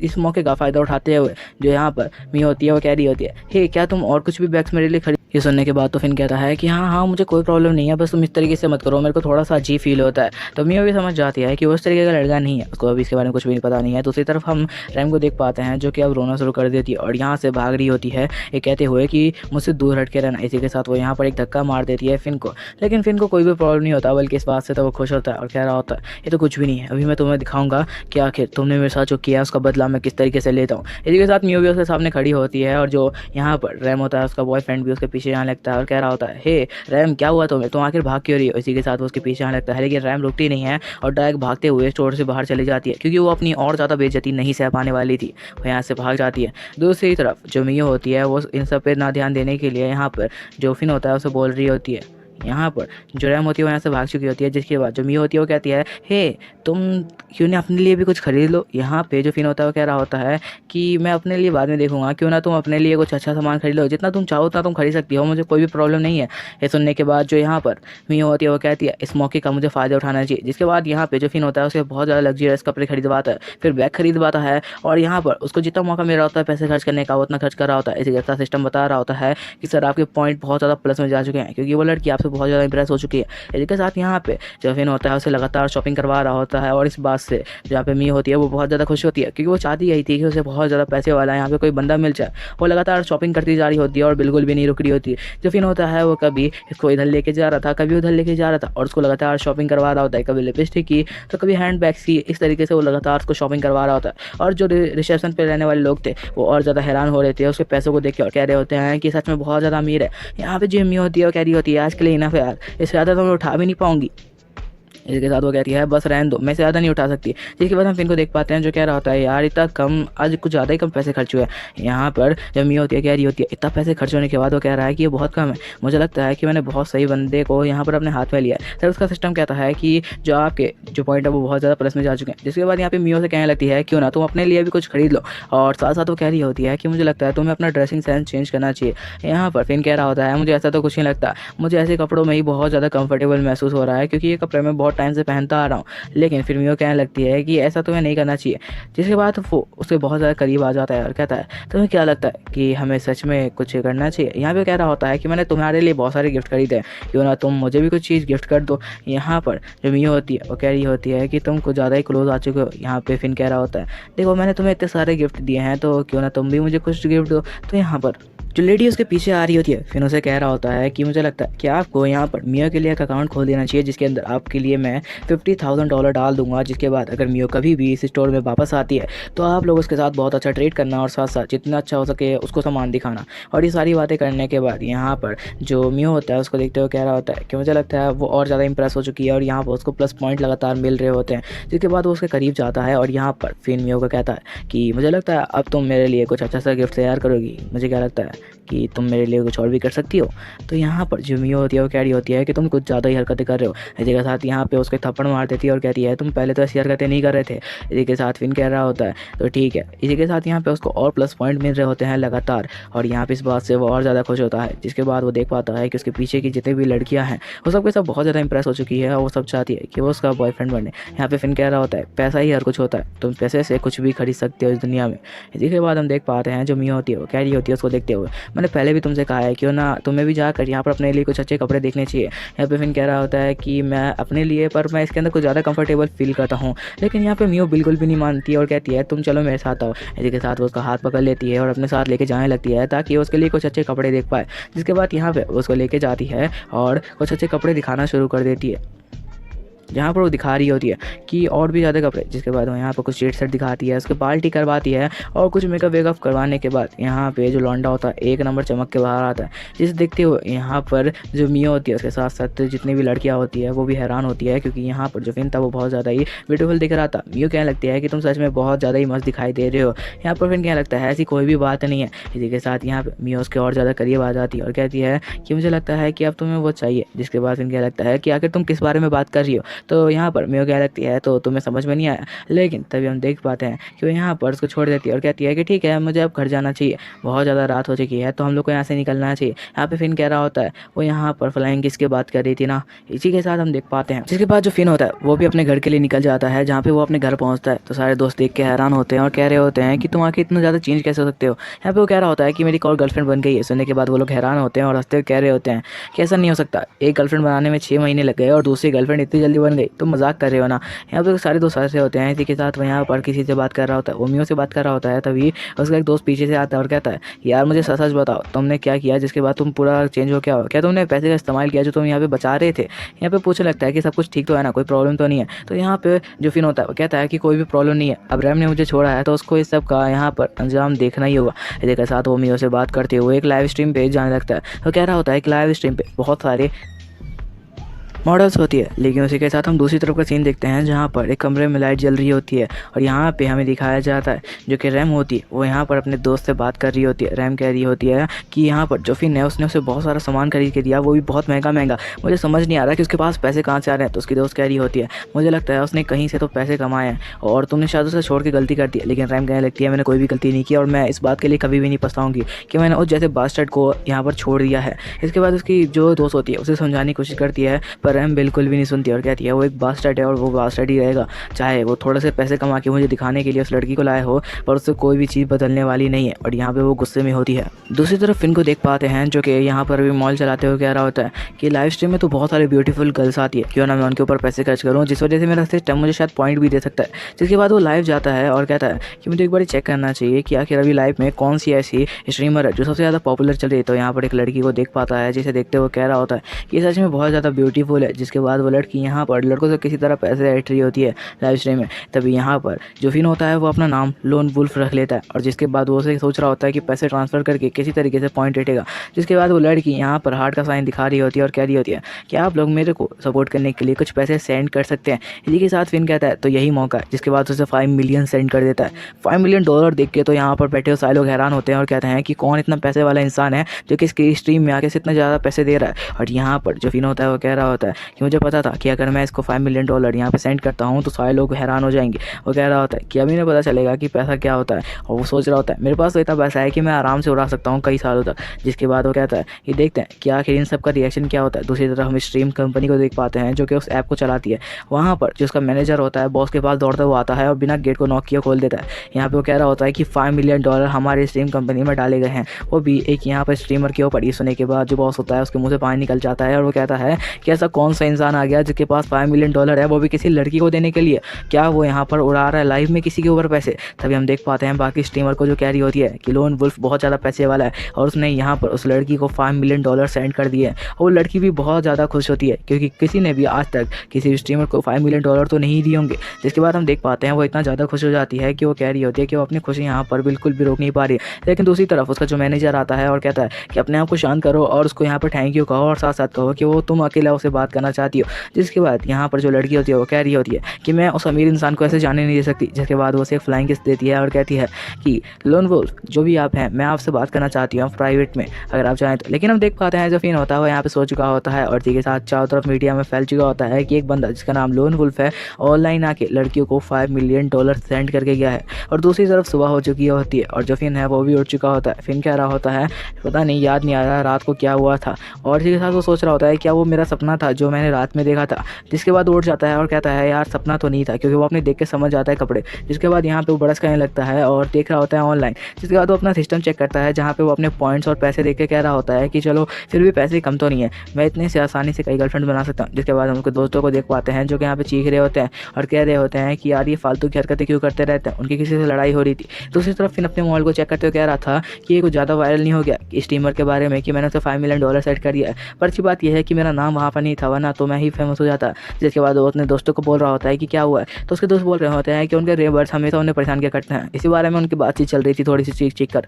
इस मौके का फ़ायदा उठाते हुए जो यहाँ पर मियो होती है वो कह रही होती है हे क्या तुम और कुछ भी बैग्स मेरे लिए खरीद। ये सुनने के बाद तो फिन कहता है कि हाँ मुझे कोई प्रॉब्लम नहीं है, बस तुम इस तरीके से मत करो, मेरे को थोड़ा सा अजीब फील होता है। तो मियो भी समझ जाती है कि वो इस तरीके का लड़का नहीं है, उसको अभी इसके बारे में कुछ भी पता नहीं है। दूसरी तरफ हम रैम को देख पाते हैं जो कि अब रोना शुरू कर देती है और यहाँ से भाग रही होती है ये कहते हुए कि मुझसे दूर हट के रहना। इसी के साथ वो यहाँ पर एक धक्का मार देती है फिन को, लेकिन फिन को कोई भी प्रॉब्लम नहीं होता, बल्कि इस बात से तो वो खुश होता है और कह रहा होता है ये तो कुछ भी नहीं है, अभी मैं तुम्हें दिखाऊंगा कि आखिर तुमने मेरे साथ जो किया उसका बदला मैं किस तरीके से लेता हूँ। इसी के साथ मियो भी उसके सामने खड़ी होती है और जो यहाँ पर रैम होता है उसका बॉयफ्रेंड भी उसके पीछे आने लगता है और कह रहा होता है हे रैम क्या हुआ तुम्हें, तुम आखिर भाग क्यों रही हो। इसी के साथ वो उसके पीछे आने लगता है लेकिन रैम रुकती नहीं है और डायरेक्ट भागते हुए स्टोर से बाहर चली जाती है क्योंकि वो अपनी और ज़्यादा बेइज्जती नहीं सह पाने वाली थी, वो यहाँ से भाग जाती है। दूसरी तरफ जो मियो होती है वो इन सब पे ना ध्यान देने के लिए यहाँ पर जो फिन होता है उसे बोल रही होती है। यहाँ पर जो रैम होती है वो यहाँ से भाग चुकी होती है। जिसके बाद जो मियो होती है वो कहती है हे तुम क्यों ना अपने लिए भी कुछ खरीद लो। यहाँ पे जो फिन होता है वो कह रहा होता है कि मैं अपने लिए बाद में देखूंगा, क्यों ना तुम अपने लिए कुछ अच्छा सामान खरीद लो, जितना तुम चाहो उतना तुम खरीद सकती हो, मुझे कोई भी प्रॉब्लम नहीं है। ये सुनने के बाद जो यहाँ पर मियो होती है वो कहती है इस मौके का मुझे फ़ायदा उठाना चाहिए। जिसके बाद यहाँ पे जो फिन होता है उसे बहुत ज़्यादा लग्जरियस कपड़े खरीदवाता है, फिर बैग खरीदवाता है और यहाँ पर उसको जितना मौका मिल रहा होता है पैसे खर्च करने का वो उतना खर्च कर रहा होता है। इसी जैसा सिस्टम बता रहा होता है कि सर आपके पॉइंट बहुत ज़्यादा प्लस में जा चुके हैं क्योंकि वो लड़की आपसे बहुत ज़्यादा इंप्रेस हो चुकी है। इसी के साथ यहाँ पे जो फिन होता है उसे लगातार शॉपिंग करवा रहा होता है और इस बात से जहाँ पे मियो होती है वो बहुत ज़्यादा खुश होती है क्योंकि वो चाहती यही थी कि उसे बहुत ज़्यादा पैसे वाला यहाँ पे कोई बंदा मिल जाए। वो लगातार शॉपिंग करती जा रही होती है और बिल्कुल भी नहीं रुक रही होती है। जो फिन होता है वो कभी इसको इधर लेके जा रहा था कभी उधर लेके जा रहा था और उसको लगातार शॉपिंग करवा रहा होता है, कभी लिपस्टिक की तो कभी हैंड बैग्स की। इस तरीके से वो लगातार उसको शॉपिंग करवा रहा होता है और जो रिसेप्शन पे रहने वाले लोग थे वो और ज़्यादा हैरान हो रहे थे उसके पैसों को देख के और कह रहे होते हैं कि सच में बहुत ज़्यादा अमीर है। यहाँ पे जो मियो होती है वो कह रही होती है आज के लिए इनफ है यार, इससे ज़्यादा तो मैं उठा भी नहीं पाऊंगी। इसके साथ वो कहती है बस रहने दो, मैं से ज़्यादा नहीं उठा सकती। जिसके बाद हम फिन को देख पाते हैं जो कह रहा होता है यार इतना कम, आज कुछ ज़्यादा ही कम पैसे खर्च हुए। यहाँ पर जब मियो होती है कह रही होती है इतना पैसे खर्च होने के बाद वो कह रहा है कि ये बहुत कम है, मुझे लगता है कि मैंने बहुत सही बंदे को यहाँ पर अपने हाथ में लिया है। तब उसका सिस्टम कहता है कि जो आपके जो पॉइंट है वो बहुत ज़्यादा प्लस में जा चुके हैं। जिसके बाद यहाँ पे मियो से कहने लगती है क्यों ना तुम अपने लिए भी कुछ खरीद लो और साथ साथ वो कह रही होती है कि मुझे लगता है तुम्हें अपना ड्रेसिंग सेंस चेंज करना चाहिए। यहाँ पर फिन कह रहा होता है मुझे ऐसा तो कुछ नहीं लगता, मुझे ऐसे कपड़ों में ही बहुत ज़्यादा कंफर्टेबल महसूस हो रहा है क्योंकि ये कपड़े मैं बहुत टाइम से पहनता आ रहा हूँ। लेकिन फिर मियो कहने लगती है कि ऐसा तुम्हें नहीं करना चाहिए। जिसके बाद वो उसके बहुत ज़्यादा करीब आ जाता है और कहता है तुम्हें क्या लगता है कि हमें सच में कुछ करना चाहिए। यहाँ पे कह रहा होता है कि मैंने तुम्हारे लिए बहुत सारे गिफ्ट खरीदे हैं, क्यों ना तुम मुझे भी कुछ चीज़ गिफ्ट कर दो। यहाँ पर जो मियो होती है वो कह रही होती है कि तुम कुछ ज़्यादा ही क्लोज आ चुके हो। यहाँ पे फिन कह रहा होता है देखो मैंने तुम्हें इतने सारे गिफ्ट दिए हैं तो क्यों ना तुम भी मुझे कुछ गिफ्ट दो। तो यहाँ पर जो लेडी उसके पीछे आ रही होती है फिर उसे कह रहा होता है कि मुझे लगता है कि आपको यहाँ पर मियो के लिए एक अकाउंट खोल देना चाहिए जिसके अंदर आपके लिए मैं $50,000 डाल दूंगा। जिसके बाद अगर मियो कभी भी इस स्टोर में वापस आती है तो आप लोग उसके साथ बहुत अच्छा ट्रेड करना और साथ साथ जितना अच्छा हो सके उसको सामान दिखाना। और ये सारी बातें करने के बाद यहाँ पर जो मियो होता है उसको देखते हुए कह रहा होता है कि मुझे लगता है वो और ज़्यादा इंप्रेस हो चुकी है और यहाँ पर उसको प्लस पॉइंट लगातार मिल रहे होते हैं। जिसके बाद वो उसके करीब जाता है और यहाँ पर फिन मियो को कहता है कि मुझे लगता है अब तुम मेरे लिए कुछ अच्छा सा गिफ्ट तैयार करोगी, मुझे क्या लगता है कि तुम मेरे लिए कुछ और भी कर सकती हो। तो यहाँ पर जो मियो होती है वो कह रही होती है कि तुम कुछ ज़्यादा ही हरकतें कर रहे हो। इसी के साथ यहाँ पे उसके थप्पड़ मार देती है और कहती है तुम पहले तो ऐसी हरकतें नहीं कर रहे थे। इसी के साथ फिन कह रहा होता है तो ठीक है। इसी के साथ यहाँ पे उसको और प्लस पॉइंट मिल रहे होते हैं लगातार और यहाँ पे इस बात से वो और ज़्यादा खुश होता है। जिसके बाद वो देख पाता है कि उसके पीछे की जितनी भी लड़कियाँ हैं वो सब के सब बहुत ज़्यादा इंप्रेस हो चुकी है और वो सब चाहती है कि वो उसका बॉयफ्रेंड बने। यहाँ पे फिन कह रहा होता है पैसा ही हर कुछ होता है, तुम पैसे से कुछ भी खरीद सकते हो इस दुनिया में। इसी के बाद हम देख पाते हैं जो मियो होती है वो कह रही होती है उसको देखते हुए मैंने पहले भी तुमसे कहा है क्यों ना तुम्हें भी जाकर यहाँ पर अपने लिए कुछ अच्छे कपड़े देखने चाहिए। यहाँ पे फिन कह रहा होता है कि मैं अपने लिए पर मैं इसके अंदर कुछ ज़्यादा कंफर्टेबल फील करता हूँ। लेकिन यहाँ पे मियो बिल्कुल भी नहीं मानती और कहती है तुम चलो मेरे साथ आओ। इसी के साथ वो उसका हाथ पकड़ लेती है और अपने साथ लेके जाने लगती है ताकि उसके लिए कुछ अच्छे कपड़े देख पाए। जिसके बाद यहाँ पे उसको लेके जाती है और कुछ अच्छे कपड़े दिखाना शुरू कर देती है। जहाँ पर वो दिखा रही होती है कि और भी ज़्यादा कपड़े। जिसके बाद वो यहाँ पर कुछ स्ट्रेट सेट दिखाती है, उसके पार्टी करवाती है और कुछ मेकअप वेकअप करवाने के बाद यहाँ पे जो लौंडा होता है एक नंबर चमक के बाहर आता है। जिसे देखते हुए यहाँ पर जो मियो होती है उसके साथ साथ जितनी भी लड़कियाँ होती है वो भी हैरान होती है, क्योंकि यहाँ पर जो फिन था वो बहुत ज़्यादा ही ब्यूटीफुल दिख रहा था। मियो कहने लगती है कि तुम सच में बहुत ज़्यादा ही मस्त दिखाई दे रहे हो। यहाँ पर फिन कहने लगता है ऐसी कोई भी बात नहीं है। इसी के साथ यहाँ पर मियो उसके और ज़्यादा करीब आ जाती है और कहती है कि मुझे लगता है कि अब तुम्हें वो चाहिए। जिसके बाद फिन कहने लगता है कि आखिर तुम किस बारे में बात कर रही हो। तो यहाँ पर मियो कहने लगती है तो तुम्हें समझ में नहीं आया। लेकिन तभी हम देख पाते हैं कि वो यहाँ पर उसको छोड़ देती है और कहती है कि ठीक है मुझे अब घर जाना चाहिए, बहुत ज़्यादा रात हो चुकी है तो हम लोग को यहाँ से निकलना चाहिए। यहाँ पे फिन कह रहा होता है वो यहाँ पर फ्लाइंग किस की बात कर रही थी ना। इसी के साथ हम देख पाते हैं जिसके बाद जो फिन होता है वो भी अपने घर के लिए निकल जाता है। जहाँ पे वो अपने घर पहुँचता है तो सारे दोस्त देख के हैरान होते हैं और कह रहे होते हैं कि तुम आके इतना ज़्यादा चेंज कैसे हो सकते हो। यहाँ पे वो कह रहा होता है कि मेरी एक और गर्लफ्रेंड बन गई है। सुनने के बाद वो लोग हैरान होते हैं और हंसते कह रहे होते हैं कि ऐसा नहीं हो सकता, एक गर्लफ्रेंड बनाने में 6 महीने लग गए और दूसरी गर्लफ्रेंड इतनी जल्दी बन गई, तुम मजाक कर रहे हो ना। यहाँ पे सारे दोस्त हंसे होते हैं। इसी के साथ वो यहाँ पर किसी से बात कर रहा होता है, वो मियो से बात कर रहा होता है। तभी उसका एक दोस्त पीछे से आता है और कहता है यार मुझे सच सच बताओ तुमने क्या किया जिसके बाद तुम पूरा चेंज हो क्या तुमने पैसे का इस्तेमाल किया जो तुम यहाँ पे बचा रहे थे। यहाँ पे पूछने लगता है कि सब कुछ ठीक तो है ना, कोई प्रॉब्लम तो नहीं है। तो यहाँ पे जो फिन होता है वो कहता है कि कोई भी प्रॉब्लम नहीं है, अब रैम ने मुझे छोड़ा है तो उसको इस सब का यहाँ पर अंजाम देखना ही होगा। इसी के साथ वो मियो से बात करते हुए एक लाइव स्ट्रीम पे जाने लगता है। तो कह रहा होता है कि लाइव स्ट्रीम पे बहुत सारे मॉडल्स होती है। लेकिन उसी के साथ हम दूसरी तरफ का सीन देखते हैं जहाँ पर एक कमरे में लाइट जल रही होती है और यहाँ पे हमें दिखाया जाता है जो कि रैम होती है वो यहाँ पर अपने दोस्त से बात कर रही होती है। रैम कह रही होती है कि यहाँ पर जो फिन है उसने उसे बहुत सारा सामान खरीद के दिया, वो भी बहुत महंगा। मुझे समझ नहीं आ रहा कि उसके पास पैसे कहाँ से आ रहे हैं। तो उसकी दोस्त कह रही होती है मुझे लगता है उसने कहीं से तो पैसे कमाए हैं और तुमने शायद उसे छोड़ के गलती कर दी। लेकिन रैम कहने लगती है मैंने कोई भी गलती नहीं की और मैं इस बात के लिए कभी भी नहीं पछताऊंगी कि मैंने उस जैसे बास्टर्ड को यहाँ पर छोड़ दिया है। इसके बाद उसकी जो दोस्त होती है उसे समझाने की कोशिश करती है पर रैम बिल्कुल भी नहीं सुनती और कहती है वो एक बास्टर्ड है और वो बास्टर्ड ही रहेगा, चाहे वो थोड़े से पैसे कमा के मुझे दिखाने के लिए उस लड़की को लाए हो, पर उससे कोई भी चीज़ बदलने वाली नहीं है। और यहाँ पे वो गुस्से में होती है। दूसरी तरफ फिन को देख पाते हैं जो कि यहाँ पर भी मॉल चलाते हुए कह रहा होता है कि लाइव स्ट्रीम में तो बहुत सारे ब्यूटीफुल गर्ल्स आती है, क्यों ना मैं उनके ऊपर पैसे खर्च करूँ जिस वजह से मेरा सिस्टम मुझे शायद पॉइंट भी दे सकता है। जिसके बाद वो लाइव जाता है और कहता है कि मुझे एक बार चेक करना चाहिए कि आखिर अभी लाइव में कौन सी ऐसी स्ट्रीमर है जो सबसे ज़्यादा पॉपुलर चल रही है। तो यहाँ पर एक लड़की को देख पाता है जिसे देखते हुए कह रहा होता है कि सच में बहुत ज़्यादा ब्यूटीफुल है। जिसके बाद वो लड़की यहाँ पर लड़कों से किसी तरह पैसे ऐड रही होती है लाइव स्ट्रीम में। तभी यहाँ पर जो फिन होता है वो अपना नाम लोन वुल्फ रख लेता है और जिसके बाद वो उसे सोच रहा होता है कि पैसे ट्रांसफ़र करके किसी तरीके से पॉइंट रेटेगा। जिसके बाद वो लड़की यहाँ पर हार्ट का साइन दिखा रही होती है और कह रही होती है कि आप लोग मेरे को सपोर्ट करने के लिए कुछ पैसे सेंड कर सकते हैं। इसी के साथ फिन कहता है तो यही मौका है। जिसके बाद उसे 5 मिलियन सेंड कर देता है। $5 मिलियन देख के तो यहाँ पर बैठे हुए सारे लोग हैरान होते हैं और कहते हैं कि कौन इतना पैसे वाला इंसान है जो कि इसकी स्ट्रीम में आके से इतना ज़्यादा पैसे दे रहा है। और यहाँ पर जो फिन होता है वो कह रहा होता है कि मुझे पता था कि अगर मैं इसको $5 मिलियन यहाँ पे सेंड करता हूँ तो सारे लोग हैरान हो जाएंगे। वो कह रहा होता है कि अभी नहीं पता चलेगा कि पैसा क्या होता है। और वो सोच रहा होता है मेरे पास तो इतना पैसा है कि मैं आराम से उड़ा सकता हूँ कई सालों तक। जिसके बाद वो कहता है कि देखते हैं कि आखिर इन सब का रिएक्शन क्या होता है। दूसरी तरफ हम स्ट्रीम कंपनी को देख पाते हैं जो कि उस ऐप को चलाती है। वहाँ पर जो उसका मैनेजर होता है बॉस के पास दौड़ता हुआ आता है और बिना गेट को नॉक किए खोल देता है। यहाँ पे वो कह रहा होता है कि $5 मिलियन हमारे स्ट्रीम कंपनी में डाले गए हैं, वो भी एक यहाँ पर स्ट्रीमर के ऊपर। ये सुनने के बाद जो बॉस होता है उसके मुँह से पानी निकल जाता है और वो कहता है कि ऐसा कौन सा इंसान आ गया जिसके पास $5 मिलियन है, वो भी किसी लड़की को देने के लिए। क्या वो यहाँ पर उड़ा रहा है लाइव में किसी के ऊपर पैसे। तभी हम देख पाते हैं बाकी स्ट्रीमर को जो कह रही होती है कि लोन वुल्फ बहुत ज़्यादा पैसे वाला है और उसने यहाँ पर उस लड़की को $5 मिलियन सेंड कर दिए। और वो लड़की भी बहुत ज़्यादा खुश होती है क्योंकि किसी ने भी आज तक किसी स्ट्रीमर को $5 मिलियन तो नहीं दिए होंगे। जिसके बाद हम देख पाते हैं वो इतना ज़्यादा खुश हो जाती है कि वो कह रही होती है कि वो अपनी खुशी यहाँ पर बिल्कुल भी रोक नहीं पा रही। लेकिन दूसरी तरफ उसका जो मैनेजर आता है और कहता है कि अपने आप को शांत करो और उसको यहाँ पर थैंक यू कहो और साथ साथ कहो कि वो तुम अकेला उसे बात करना चाहती हो। जिसके बाद यहाँ पर जो लड़की होती है वो कह रही होती है कि मैं उस अमीर इंसान को ऐसे जाने नहीं दे सकती। जिसके बाद वो उसे एक फ्लाइंग किस देती है और कहती है कि लोन वुल्फ जो भी आप हैं मैं आपसे बात करना चाहती हूँ प्राइवेट में अगर आप चाहें तो। लेकिन हम देख पाते हैं जो फिन होता है वो यहाँ पे सो चुका होता है और इसी के साथ चारों तरफ मीडिया में फैल चुका होता है कि एक बंदा जिसका नाम लोन वुल्फ है ऑनलाइन आके लड़कियों को $5 मिलियन सेंड करके गया है। और दूसरी तरफ सुबह हो चुकी होती है और जो फिन है वो भी उठ चुका होता है। फिन कह रहा होता है पता नहीं, याद नहीं आ रहा रात को क्या हुआ था। और इसी के साथ वो सोच रहा होता है क्या वो मेरा सपना था जो मैंने रात में देखा था। जिसके बाद उठ जाता है और कहता है यार सपना तो नहीं था, क्योंकि वो अपने देख के समझ जाता है कपड़े। जिसके बाद यहाँ पे वो बरस करने लगता है और देख रहा होता है ऑनलाइन। जिसके बाद वो अपना सिस्टम चेक करता है जहाँ पे वो अपने पॉइंट्स और पैसे देख के कह रहा होता है कि चलो फिर भी पैसे कम तो नहीं है, मैं इतने से आसानी से कई गर्लफ्रेंड बना सकता हूँ। जिसके बाद हम उनके दोस्तों को देख पाते हैं जो कि यहाँ पे चीख रहे होते हैं और कह रहे होते हैं कि यार ये फालतू की हरकतें क्यों करते रहते हैं। उनकी किसी से लड़ाई हो रही थी। दूसरी तरफ फिर अपने मोबाइल को चेक करते हुए कह रहा था कि ये कुछ ज़्यादा वायरल नहीं हो गया स्टीमर के बारे में कि मैंने उसे $5 मिलियन सेट कर दिया है। पर अच्छी बात यह है कि मेरा नाम वहाँ पर नहीं था, वरना तो मैं ही फेमस हो जाता। जिसके बाद वो अपने दोस्तों को बोल रहा होता है कि क्या हुआ है, तो उसके दोस्त बोल रहे होते हैं कि उनके रेबर्स हमेशा उन्हें परेशान किया करते हैं। इसी बारे में उनकी बातचीत चल रही थी, थोड़ी सी चीख चीख कर।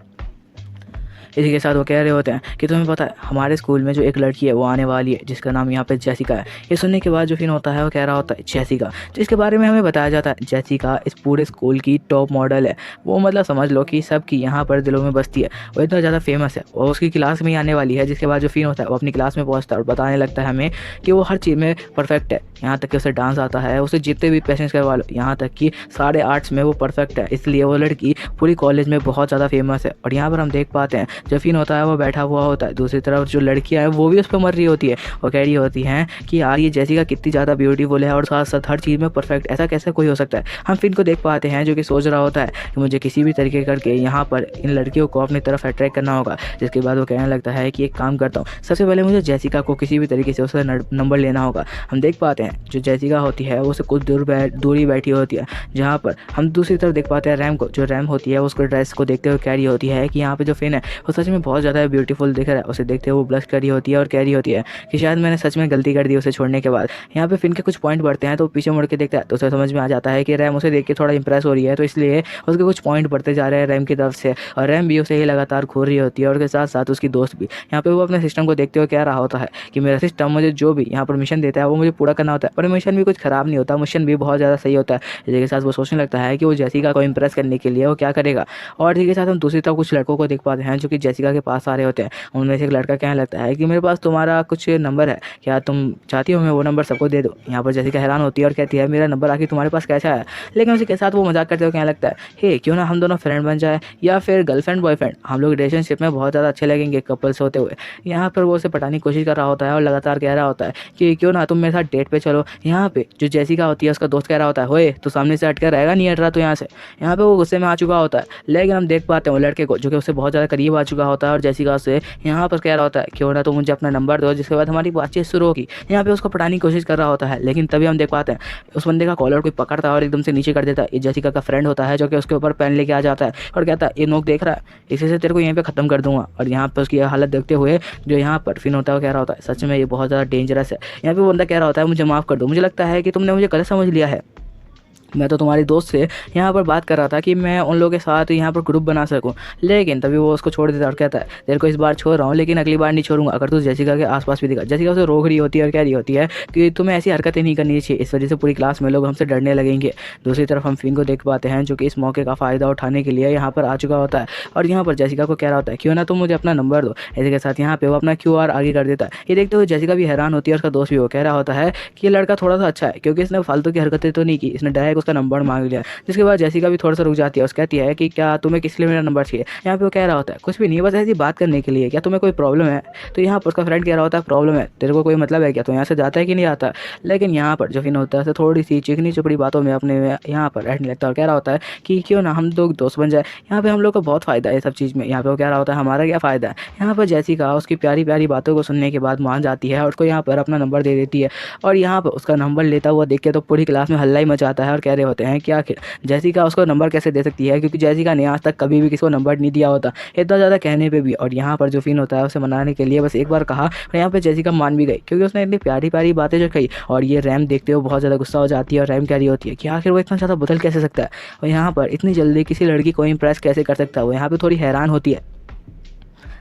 इसी के साथ वो कह रहे होते हैं कि तुम्हें पता है हमारे स्कूल में जो एक लड़की है वो आने वाली है, जिसका नाम यहाँ पे जेसिका है। ये सुनने के बाद जो फिन होता है वो कह रहा होता है जेसिका, जिसके बारे में हमें बताया जाता है जेसिका इस पूरे स्कूल की टॉप मॉडल है। वो मतलब समझ लो कि सबकी यहाँ पर दिलों में बसती है, वो इतना ज़्यादा फेमस है। और उसकी क्लास में ही आने वाली है। जिसके बाद जो फिन होता है वो अपनी क्लास में पहुँचता है और बताने लगता है हमें कि वो हर चीज़ में परफेक्ट है। यहाँ तक कि उसे डांस आता है, उसे जितने भी पेशेंट्स करवा लो, यहाँ तक कि सारे आर्ट्स में वो परफेक्ट है। इसलिए वो लड़की पूरी कॉलेज में बहुत ज़्यादा फेमस है। और यहाँ पर हम देख पाते हैं जो फिन होता है वो बैठा हुआ होता है, दूसरी तरफ जो लड़कियां हैं वो भी उस पर मर रही होती है और कह रही होती हैं कि यार ये जेसिका कितनी ज़्यादा ब्यूटीफुल है और साथ साथ हर चीज़ में परफेक्ट, ऐसा कैसे कोई हो सकता है। हम फिन को देख पाते हैं जो कि सोच रहा होता है कि मुझे किसी भी तरीके करके यहाँ पर इन लड़कियों को अपनी तरफ अट्रैक्ट करना होगा। जिसके बाद वो कहने लगता है कि एक काम करता हूँ, सबसे पहले मुझे जेसिका को किसी भी तरीके से उसका नंबर लेना होगा। हम देख पाते हैं जो जेसिका होती है वो उससे कुछ दूरी बैठी होती है, जहाँ पर हम दूसरी तरफ देख पाते हैं रैम को। जो रैम होती है उसको ड्रेस को देखते हुए कह रही होती है कि यहाँ पे जो फिन है वो सच में बहुत ज़्यादा ब्यूटीफुल दिख रहा है। उसे देखते हुए वो ब्लश कर रही होती है और कह रही होती है कि शायद मैंने सच में गलती कर दी उसे छोड़ने के बाद। यहाँ पे फिन के कुछ पॉइंट बढ़ते हैं तो पीछे मुड़ के देखता है तो उसे समझ में आ जाता है कि रैम उसे देख के थोड़ा इंप्रेस हो रही है, तो इसलिए उसके कुछ पॉइंट बढ़ते जा रहे हैं रैम की तरफ से। और रैम भी उसे ही लगातार घूर रही होती है और उसके साथ साथ उसकी दोस्त भी। यहाँ पे वो अपने सिस्टम को देखते हुए कह रहा होता है कि मेरा सिस्टम मुझे जो भी यहाँ पर मिशन देता है वो मुझे पूरा करना होता है, पर मिशन भी कुछ खराब नहीं होता, मिशन भी बहुत ज़्यादा सही होता है। इसी के साथ वो सोचने लगता है कि वो जेसिका को इम्प्रेस करने के लिए वो क्या करेगा। और इसी के साथ हम दूसरी तरफ कुछ लड़कों को देख पाते हैं जो कि जेसिका के पास आ रहे होते हैं। उनमें से एक लड़का कहने लगता है कि मेरे पास तुम्हारा कुछ नंबर है, क्या तुम चाहती हो मैं वो नंबर सबको दे दूँ। यहाँ पर जेसिका हैरान होती है और कहती है मेरा नंबर आखिर तुम्हारे पास कैसा है। लेकिन उसी के साथ वो मजाक करते हुए कहने लगता है हे क्यों ना हम दोनों फ्रेंड बन जाए या फिर गर्लफ्रेंड बॉयफ्रेंड, हम लोग रिलेशनशिप में बहुत ज़्यादा अच्छे लगेंगे कपल्स होते हुए। यहाँ पर वो उसे पटाने की कोशिश कर रहा होता है और लगातार कह रहा होता है कि क्यों ना तुम मेरे साथ डेट पे चलो। यहाँ पे जो जेसिका होती है उसका दोस्त कह रहा होता है होए तो सामने से हटकर रहेगा, नहीं हट रहा तो यहाँ से। यहाँ पे वो गुस्से में आ चुका होता है। लेकिन हम देख पाते हैं वो लड़के को जो कि उससे बहुत ज़्यादा करीब आ चुका होता है और जेसिका से यहाँ पर कह रहा होता है क्यों ना तो मुझे अपना नंबर दो, जिसके बाद हमारी बातचीत शुरू होगी। यहाँ पे उसको पटाने की कोशिश कर रहा होता है। लेकिन तभी हम देख पाते हैं उस बंदे का कॉलर कोई पकड़ता है और एकदम से नीचे कर देता है। ये जेसिका का फ्रेंड होता है जो कि उसके ऊपर पेन लेके आ जाता है और कहता है ये नोक देख रहा है, इसी से तेरे को यहीं पे खत्म कर दूंगा। और यहाँ पर उसकी हालत देखते हुए जो यहाँ पर फिन होता है वो कह रहा होता है सच में ये बहुत ज़्यादा डेंजरस है। यहाँ पे बंदा कह रहा होता है मुझे माफ़ कर दो, मुझे लगता है कि तुमने मुझे गलत समझ लिया है, मैं तो तुम्हारी दोस्त से यहाँ पर बात कर रहा था कि मैं उन लोगों के साथ यहाँ पर ग्रुप बना सकूँ। लेकिन तभी वो उसको छोड़ देता और कहता है तेरे को इस बार छोड़ रहा हूँ लेकिन अगली बार नहीं छोड़ूंगा अगर तू जेसिका के आसपास भी दिखा। जेसिका उसे रोक रही होती है और कह रही होती है कि तुम्हें ऐसी हरकतें नहीं करनी चाहिए, इस वजह से पूरी क्लास में लोग हमसे डरने लगेंगे। दूसरी तरफ हम फिन को देख पाते हैं जो कि इस मौके का फ़ायदा उठाने के लिए यहाँ पर आ चुका होता है और यहाँ पर जेसिका को कह रहा होता है क्यों ना तुम मुझे अपना नंबर दो। इसी के साथ यहाँ पे वो अपना QR आगे कर देता है। ये देखते हुए जेसिका भी हैरान होती है और उसका दोस्त भी वो कह रहा होता है कि ये लड़का थोड़ा सा अच्छा है क्योंकि इसने फालतू की हरकतें तो नहीं की, इसने डायरेक्ट उसका नंबर मांग लिया। जिसके बाद जेसिका भी थोड़ा सा रुक जाती है, उससे कहती है कि क्या तुम्हें किस लिए मेरा नंबर चाहिए। यहाँ पे वो कह रहा होता है कुछ भी नहीं, बस ऐसी बात करने के लिए, क्या तुम्हें कोई प्रॉब्लम है। तो यहाँ पर उसका फ्रेंड कह रहा होता है प्रॉब्लम है, तेरे को कोई मतलब है क्या, तो यहाँ से जाता है कि नहीं आता। लेकिन यहाँ पर जो फिन होता है थोड़ी सी चिकनी चुपड़ी बातों में अपने यहाँ पर रहने लगता है और कह रहा होता है कि क्यों ना हम लोग दोस्त बन जाए, यहाँ पे हम लोग को बहुत फ़ायदा है सब चीज़ में। यहाँ पे वो कह रहा होता है हमारा क्या फ़ायदा है। यहाँ पर जेसिका उसकी प्यारी प्यारी बातों को सुनने के बाद मान जाती है और उसको यहाँ पर अपना नंबर दे देती है। और यहाँ पर उसका नंबर लेता हुआ देख के तो पूरी क्लास में हल्ला ही मचाता है और कह रहे होते हैं कि आखिर जेसिका उसको नंबर कैसे दे सकती है, क्योंकि जेसिका ने आज तक कभी भी किसी को नंबर नहीं दिया होता, इतना ज़्यादा कहने पे भी। और यहाँ पर जो फिन होता है उसे मनाने के लिए बस एक बार कहा और यहाँ पे जेसिका मान भी गई क्योंकि उसने इतनी प्यारी प्यारी बातें जो कही। और ये रैम देखते हुए बहुत ज़्यादा गुस्सा हो जाती है और रैम कह रही होती है कि आखिर वो इतना ज़्यादा बदल कैसे सकता है और यहाँ पर इतनी जल्दी किसी लड़की को इम्प्रेस कैसे कर सकता है। वो यहाँ पर थोड़ी हैरान होती है।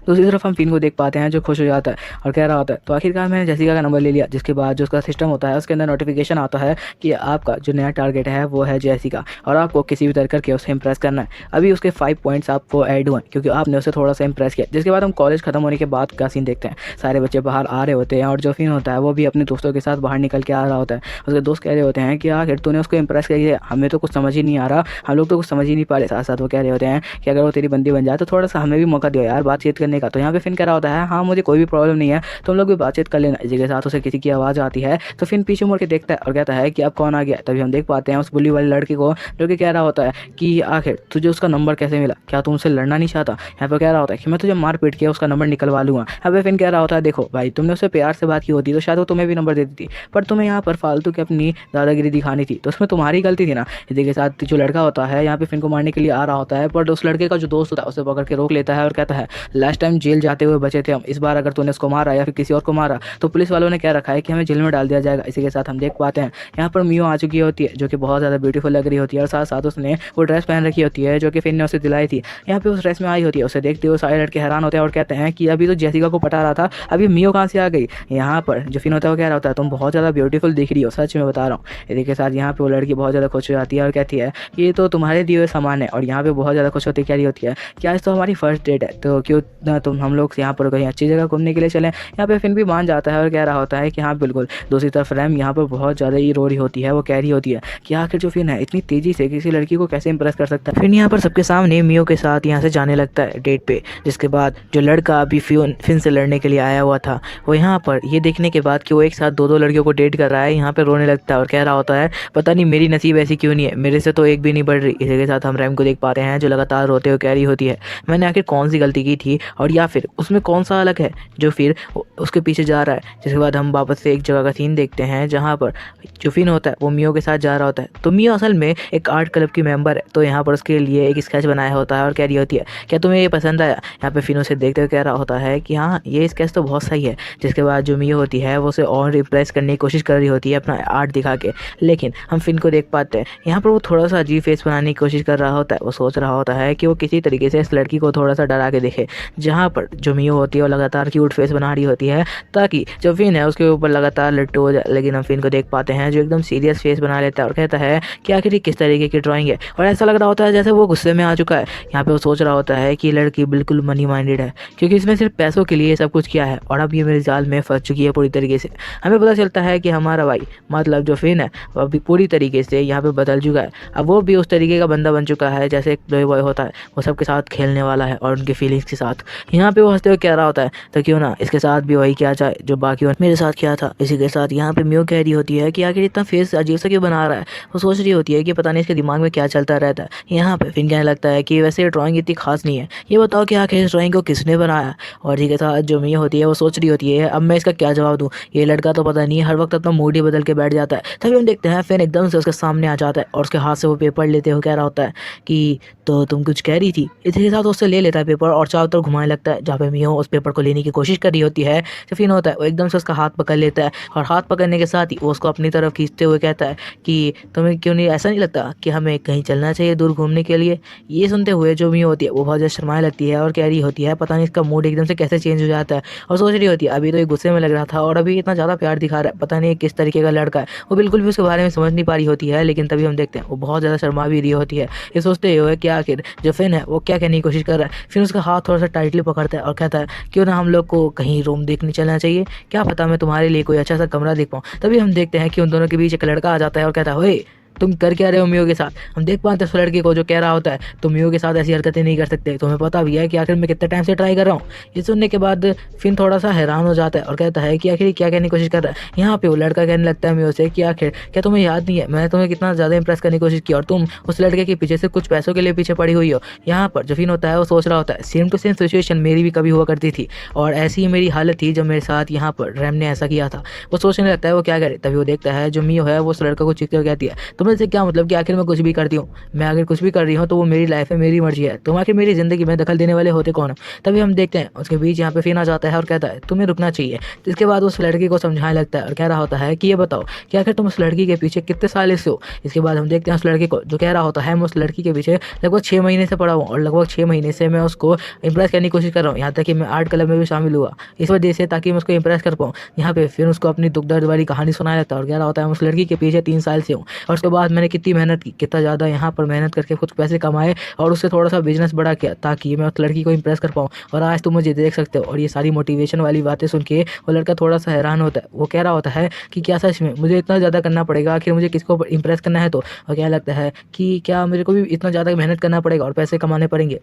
दूसरी तरफ हम फिन को देख पाते हैं जो खुश हो जाता है और कह रहा होता है तो आखिरकार मैंने जेसिका का नंबर ले लिया। जिसके बाद जो उसका सिस्टम होता है उसके अंदर नोटिफिकेशन आता है कि आपका जो नया टारगेट है वो है जेसिका और आपको किसी भी तरह करके उसे इंप्रेस करना है। अभी उसके 5 पॉइंट्स आपको ऐड हुए क्योंकि आपने उसे थोड़ा सा इंप्रेस किया। जिसके बाद हम कॉलेज खत्म होने के बाद का सीन देखते हैं, सारे बच्चे बाहर आ रहे होते हैं और जो फिन होता है वो भी अपने दोस्तों के साथ बाहर निकल के आ रहा होता है। उसके दोस्त कह रहे होते हैं कि आखिर तूने उसको इंप्रेस किया, हमें तो कुछ समझ ही नहीं आ रहा, हम लोग तो कुछ समझ ही नहीं पा रहे। साथ साथ वो कह रहे होते हैं कि अगर वो तेरी बंदी बन जाए तो थोड़ा सा हमें भी मौका दो यार बातचीत करने का। तो यहाँ पे फिन कह रहा होता है हाँ मुझे कोई भी प्रॉब्लम नहीं है, तुम लोग भी बातचीत कर लेना। इसी के साथ उसे किसी की आवाज़ आती है तो फिन पीछे मुड़ के देखता है और कहता है कि अब कौन आ गया। तभी हम देख पाते हैं उस बुली वाले लड़के को जो कि कह रहा होता है कि आखिर तुझे उसका नंबर कैसे मिला, क्या तू उनसे लड़ना नहीं चाहता। यहाँ पे कह रहा होता है कि मैं तुझे मार पीट के उसका नंबर निकलवा लूँगा। यहाँ पे फिन कह रहा होता है देखो भाई तुमने उससे प्यार से बात की होती तो शायद वो तुम्हें भी नंबर दे देती, पर तुम्हें यहाँ पर फालतू की अपनी दादागिरी दिखानी थी तो उसमें तुम्हारी गलती थी ना। इसी के साथ जो लड़का होता है यहाँ पे फिन को मारने के लिए आ रहा होता है, पर उस लड़के का जो दोस्त होता है उसे पकड़ के रोक लेता है और कहता है लास्ट टाइम जेल जाते हुए बचे थे हम। इस बार अगर तूने उसको मारा या फिर किसी और को मारा तो पुलिस वालों ने क्या रखा है कि हमें जेल में डाल दिया जाएगा। इसी के साथ हम देख पाते हैं यहाँ पर मियो आ चुकी होती है जो कि बहुत ज़्यादा ब्यूटीफुल लग रही होती है और साथ साथ उसने वो ड्रेस पहन रखी होती है जो कि फिन ने उसे दिलाई थी। यहाँ पे उस ड्रेस में आई होती है, उसे देखते हुए सारे लड़के हैरान होते हैं और कहते हैं कि अभी तो जेसिका को पटा रहा था, अभी मियो कहाँ से आ गई। यहाँ पर जो फिन होता है वो कह रहा होता है तुम बहुत ज़्यादा ब्यूटीफुल दिख रही हो, सच में बता रहा हूँ। इसी के साथ यहाँ पे वो लड़की बहुत ज़्यादा खुश हो जाती है और कहती है कि ये तो तुम्हारे दिए हुए सामान है। और यहाँ पे बहुत ज़्यादा खुश होती क्या रही होती है कि आज तो हमारी फर्स्ट डेट है, तो क्यों ना तुम हम लोग यहाँ पर कहीं अच्छी जगह घूमने के लिए चलें। यहाँ पे फिन भी मान जाता है और कह रहा होता है कि हाँ बिल्कुल। दूसरी तरफ रैम यहाँ पर बहुत ज़्यादा ही रो रही होती है, वो कह रही होती है कि आखिर जो फिन है इतनी तेज़ी से किसी लड़की को कैसे इंप्रेस कर सकता है। फिन यहाँ पर सबके सामने मियो के साथ यहाँ से जाने लगता है डेट पे, जिसके बाद जो लड़का अभी फिन से लड़ने के लिए आया हुआ था वो यहाँ पर ये देखने के बाद कि वो एक साथ दो लड़कियों को डेट कर रहा है यहाँ पे रोने लगता है और कह रहा होता है पता नहीं मेरी नसीब ऐसी क्यों नहीं है, मेरे से तो एक भी नहीं बढ़ रही। इसी के साथ हम रैम को देख पाते हैं जो लगातार रोते हुए कह रही होती है मैंने आखिर कौन सी गलती की थी और या फिर उसमें कौन सा अलग है जो फिर उसके पीछे जा रहा है। जिसके बाद हम वापस से एक जगह का सीन देखते हैं जहाँ पर जो फिन होता है वो मियो के साथ जा रहा होता है। तो मियो असल में एक आर्ट क्लब की मेंबर है, तो यहाँ पर उसके लिए एक स्केच बनाया होता है और कह रही होती है क्या तुम्हें ये पसंद आया। यहाँ पे फिन उसे देखते हुए कह रहा होता है कि हाँ ये स्केच तो बहुत सही है। जिसके बाद जो मियो होती है वो उसे और इम्प्रेस करने की कोशिश कर रही होती है अपना आर्ट दिखा के, लेकिन हम फिन को देख पाते हैं यहाँ पर वो थोड़ा सा अजीब फेस बनाने की कोशिश कर रहा होता है। वो सोच रहा होता है कि वो किसी तरीके से इस लड़की को थोड़ा सा डरा के देखे, जहाँ पर जो मियो होती है वो लगातार क्यूट फेस बना रही होती है ताकि जो फिन है उसके ऊपर लगातार लट्टू हो जाए। लेकिन हम फिन को देख पाते हैं जो एकदम सीरियस फेस बना लेता है और कहता है कि आखिर किस तरीके की ड्राइंग है, और ऐसा लग रहा होता है जैसे वो गुस्से में आ चुका है। यहाँ पे वो सोच रहा होता है कि ये लड़की बिल्कुल मनी माइंडेड है क्योंकि इसने सिर्फ पैसों के लिए सब कुछ किया है और अब ये मेरे जाल में फंस चुकी है पूरी तरीके से। हमें पता चलता है कि हमारा भाई मतलब जो फिन है वो अभी पूरी तरीके से यहाँ पे बदल चुका है। अब वो भी उस तरीके का बंदा बन चुका है जैसे एक प्ले बॉय होता है, वो सबके साथ खेलने वाला है और उनकी फीलिंग्स के साथ। यहाँ पे वो हंसते हुए कह रहा होता है तो क्यों ना इसके साथ भी वही किया जाए जो बाकी मेरे साथ किया था। इसी के साथ यहाँ पे मियो कह रही होती है कि आखिर इतना फेस अजीब सा क्यों बना रहा है। वो सोच रही होती है कि पता नहीं इसके दिमाग में क्या चलता रहता है। यहाँ पे फिन कहने लगता है कि वैसे ड्राइंग इतनी खास नहीं है, ये बताओ कि आखिर इस ड्राइंग को किसने बनाया। और इसी के साथ जो मियो होती है वो सोच रही होती है अब मैं इसका क्या जवाब दूँ, ये लड़का तो पता नहीं हर वक्त अपना मूड ही बदल के बैठ जाता है। तभी हम देखते हैं फिन एकदम से उसके सामने आ जाता है और उसके हाथ से वो पेपर लेते हुए कह रहा होता है कि तो तुम कुछ कह रही थी। इसी के साथ उससे ले लेता है पेपर और चारों तरफ घुमाने लगता है। जहाँ पे मियो उस पेपर को लेने की कोशिश कर रही होती है जो फिन होता है वो एकदम से उसका हाथ पकड़ लेता है और हाथ पकड़ने के साथ ही वो उसको अपनी तरफ खींचते हुए कहता है कि तुम्हें क्यों नहीं ऐसा नहीं लगता कि हमें कहीं चलना चाहिए दूर घूमने के लिए। ये सुनते हुए जो मियो होती है वो बहुत ज़्यादा शर्माने लगती है और कह रही होती है पता नहीं इसका मूड एकदम से कैसे चेंज हो जाता है। और सोच रही होती है अभी तो ये गुस्से में लग रहा था और अभी इतना ज़्यादा प्यार दिखा रहा है, पता नहीं किस तरीके का लड़का है। वो बिल्कुल भी उसके बारे में समझ नहीं पा रही होती है, लेकिन तभी हम देखते हैं वो बहुत ज़्यादा शर्मा भी रही होती है। ये सोचते हुए कि आखिर जो फिन है वो क्या कहने की कोशिश कर रहा है। फिर उसका हाथ थोड़ा सा टाइटली पकड़ता है और कहता है क्यों ना हम लोग को कहीं रूम देखने चलना चाहिए, क्या पता मैं तुम्हारे लिए कोई अच्छा सा कमरा देख पाऊँ। तभी हम देखते हैं कि उन दोनों के बीच एक लड़का आ जाता है और कहता है ओए तुम कर क्या रहे हो मियो के साथ। हम देख पाते हैं उस लड़के को जो कह रहा होता है तुम मियो के साथ ऐसी हरकतें नहीं कर सकते, तुम्हें पता भी है कि आखिर मैं कितने टाइम से ट्राई कर रहा हूँ। ये सुनने के बाद फिन थोड़ा सा हैरान हो जाता है और कहता है कि आखिर क्या कहने की कोशिश कर रहा है। यहाँ पे वो लड़का कहने लगता है मियो से कि आखिर क्या तुम्हें याद नहीं है मैंने तुम्हें कितना ज़्यादा इंप्रेस करने की कोशिश की और तुम उस लड़के के पीछे से कुछ पैसों के लिए पीछे पड़ी हुई हो। यहाँ पर जो फिन होता है वो सोच रहा होता है सेम टू सेम सिचुएशन मेरी भी कभी हुआ करती थी और ऐसी ही मेरी हालत थी जब मेरे साथ यहाँ पर रैम ने ऐसा किया था। वो सोचने लगता है वो क्या करे। तभी वो देखता है जो मियो है वो उस लड़का को चीख कर कहती है तुम्हें से क्या मतलब कि आखिर मैं कुछ भी करती हूँ, मैं अगर कुछ भी कर रही हूँ तो वो मेरी लाइफ है, मेरी मर्जी है, तुम आखिर मेरी ज़िंदगी में दखल देने वाले होते कौन हो। तभी हम देखते हैं उसके बीच यहाँ पे फिन आ जाता है और कहता है तुम्हें रुकना चाहिए। इसके बाद उस लड़की को समझाने लगता है और कह रहा होता है कि ये बताओ कि आखिर तुम उस लड़की के पीछे कितने साल से हो। इसके बाद हम देखते हैं उस लड़के को जो कह रहा होता है मैं उस लड़की के पीछे लगभग 6 महीने से पड़ा हूँ और लगभग 6 महीने से मैं उसको इंप्रेस करने की कोशिश कर रहा हूँ, यहाँ तक कि मैं आर्ट क्लब में भी शामिल हुआ इस वजह से ताकि मैं उसको इंप्रेस कर पाऊँ। यहाँ पे फिर उसको अपनी दुख दर्द वाली कहानी सुनाया लगता है और कह रहा होता है उस लड़की के पीछे 3 साल से हूँ और उसके बाद मैंने कितनी मेहनत की, कितना ज़्यादा यहाँ पर मेहनत करके कुछ पैसे कमाए और उससे थोड़ा सा बिजनेस बड़ा किया ताकि मैं उस लड़की को इंप्रेस कर पाऊँ और आज तुम मुझे देख सकते हो। और ये सारी मोटिवेशन वाली बातें सुन के वो लड़का थोड़ा सा हैरान होता है। वो कह रहा होता है कि क्या सच में मुझे इतना ज़्यादा करना पड़ेगा, आखिर मुझे किसको इंप्रेस करना है। तो और क्या लगता है कि क्या मेरे को भी इतना ज़्यादा मेहनत करना पड़ेगा और पैसे कमाने पड़ेंगे।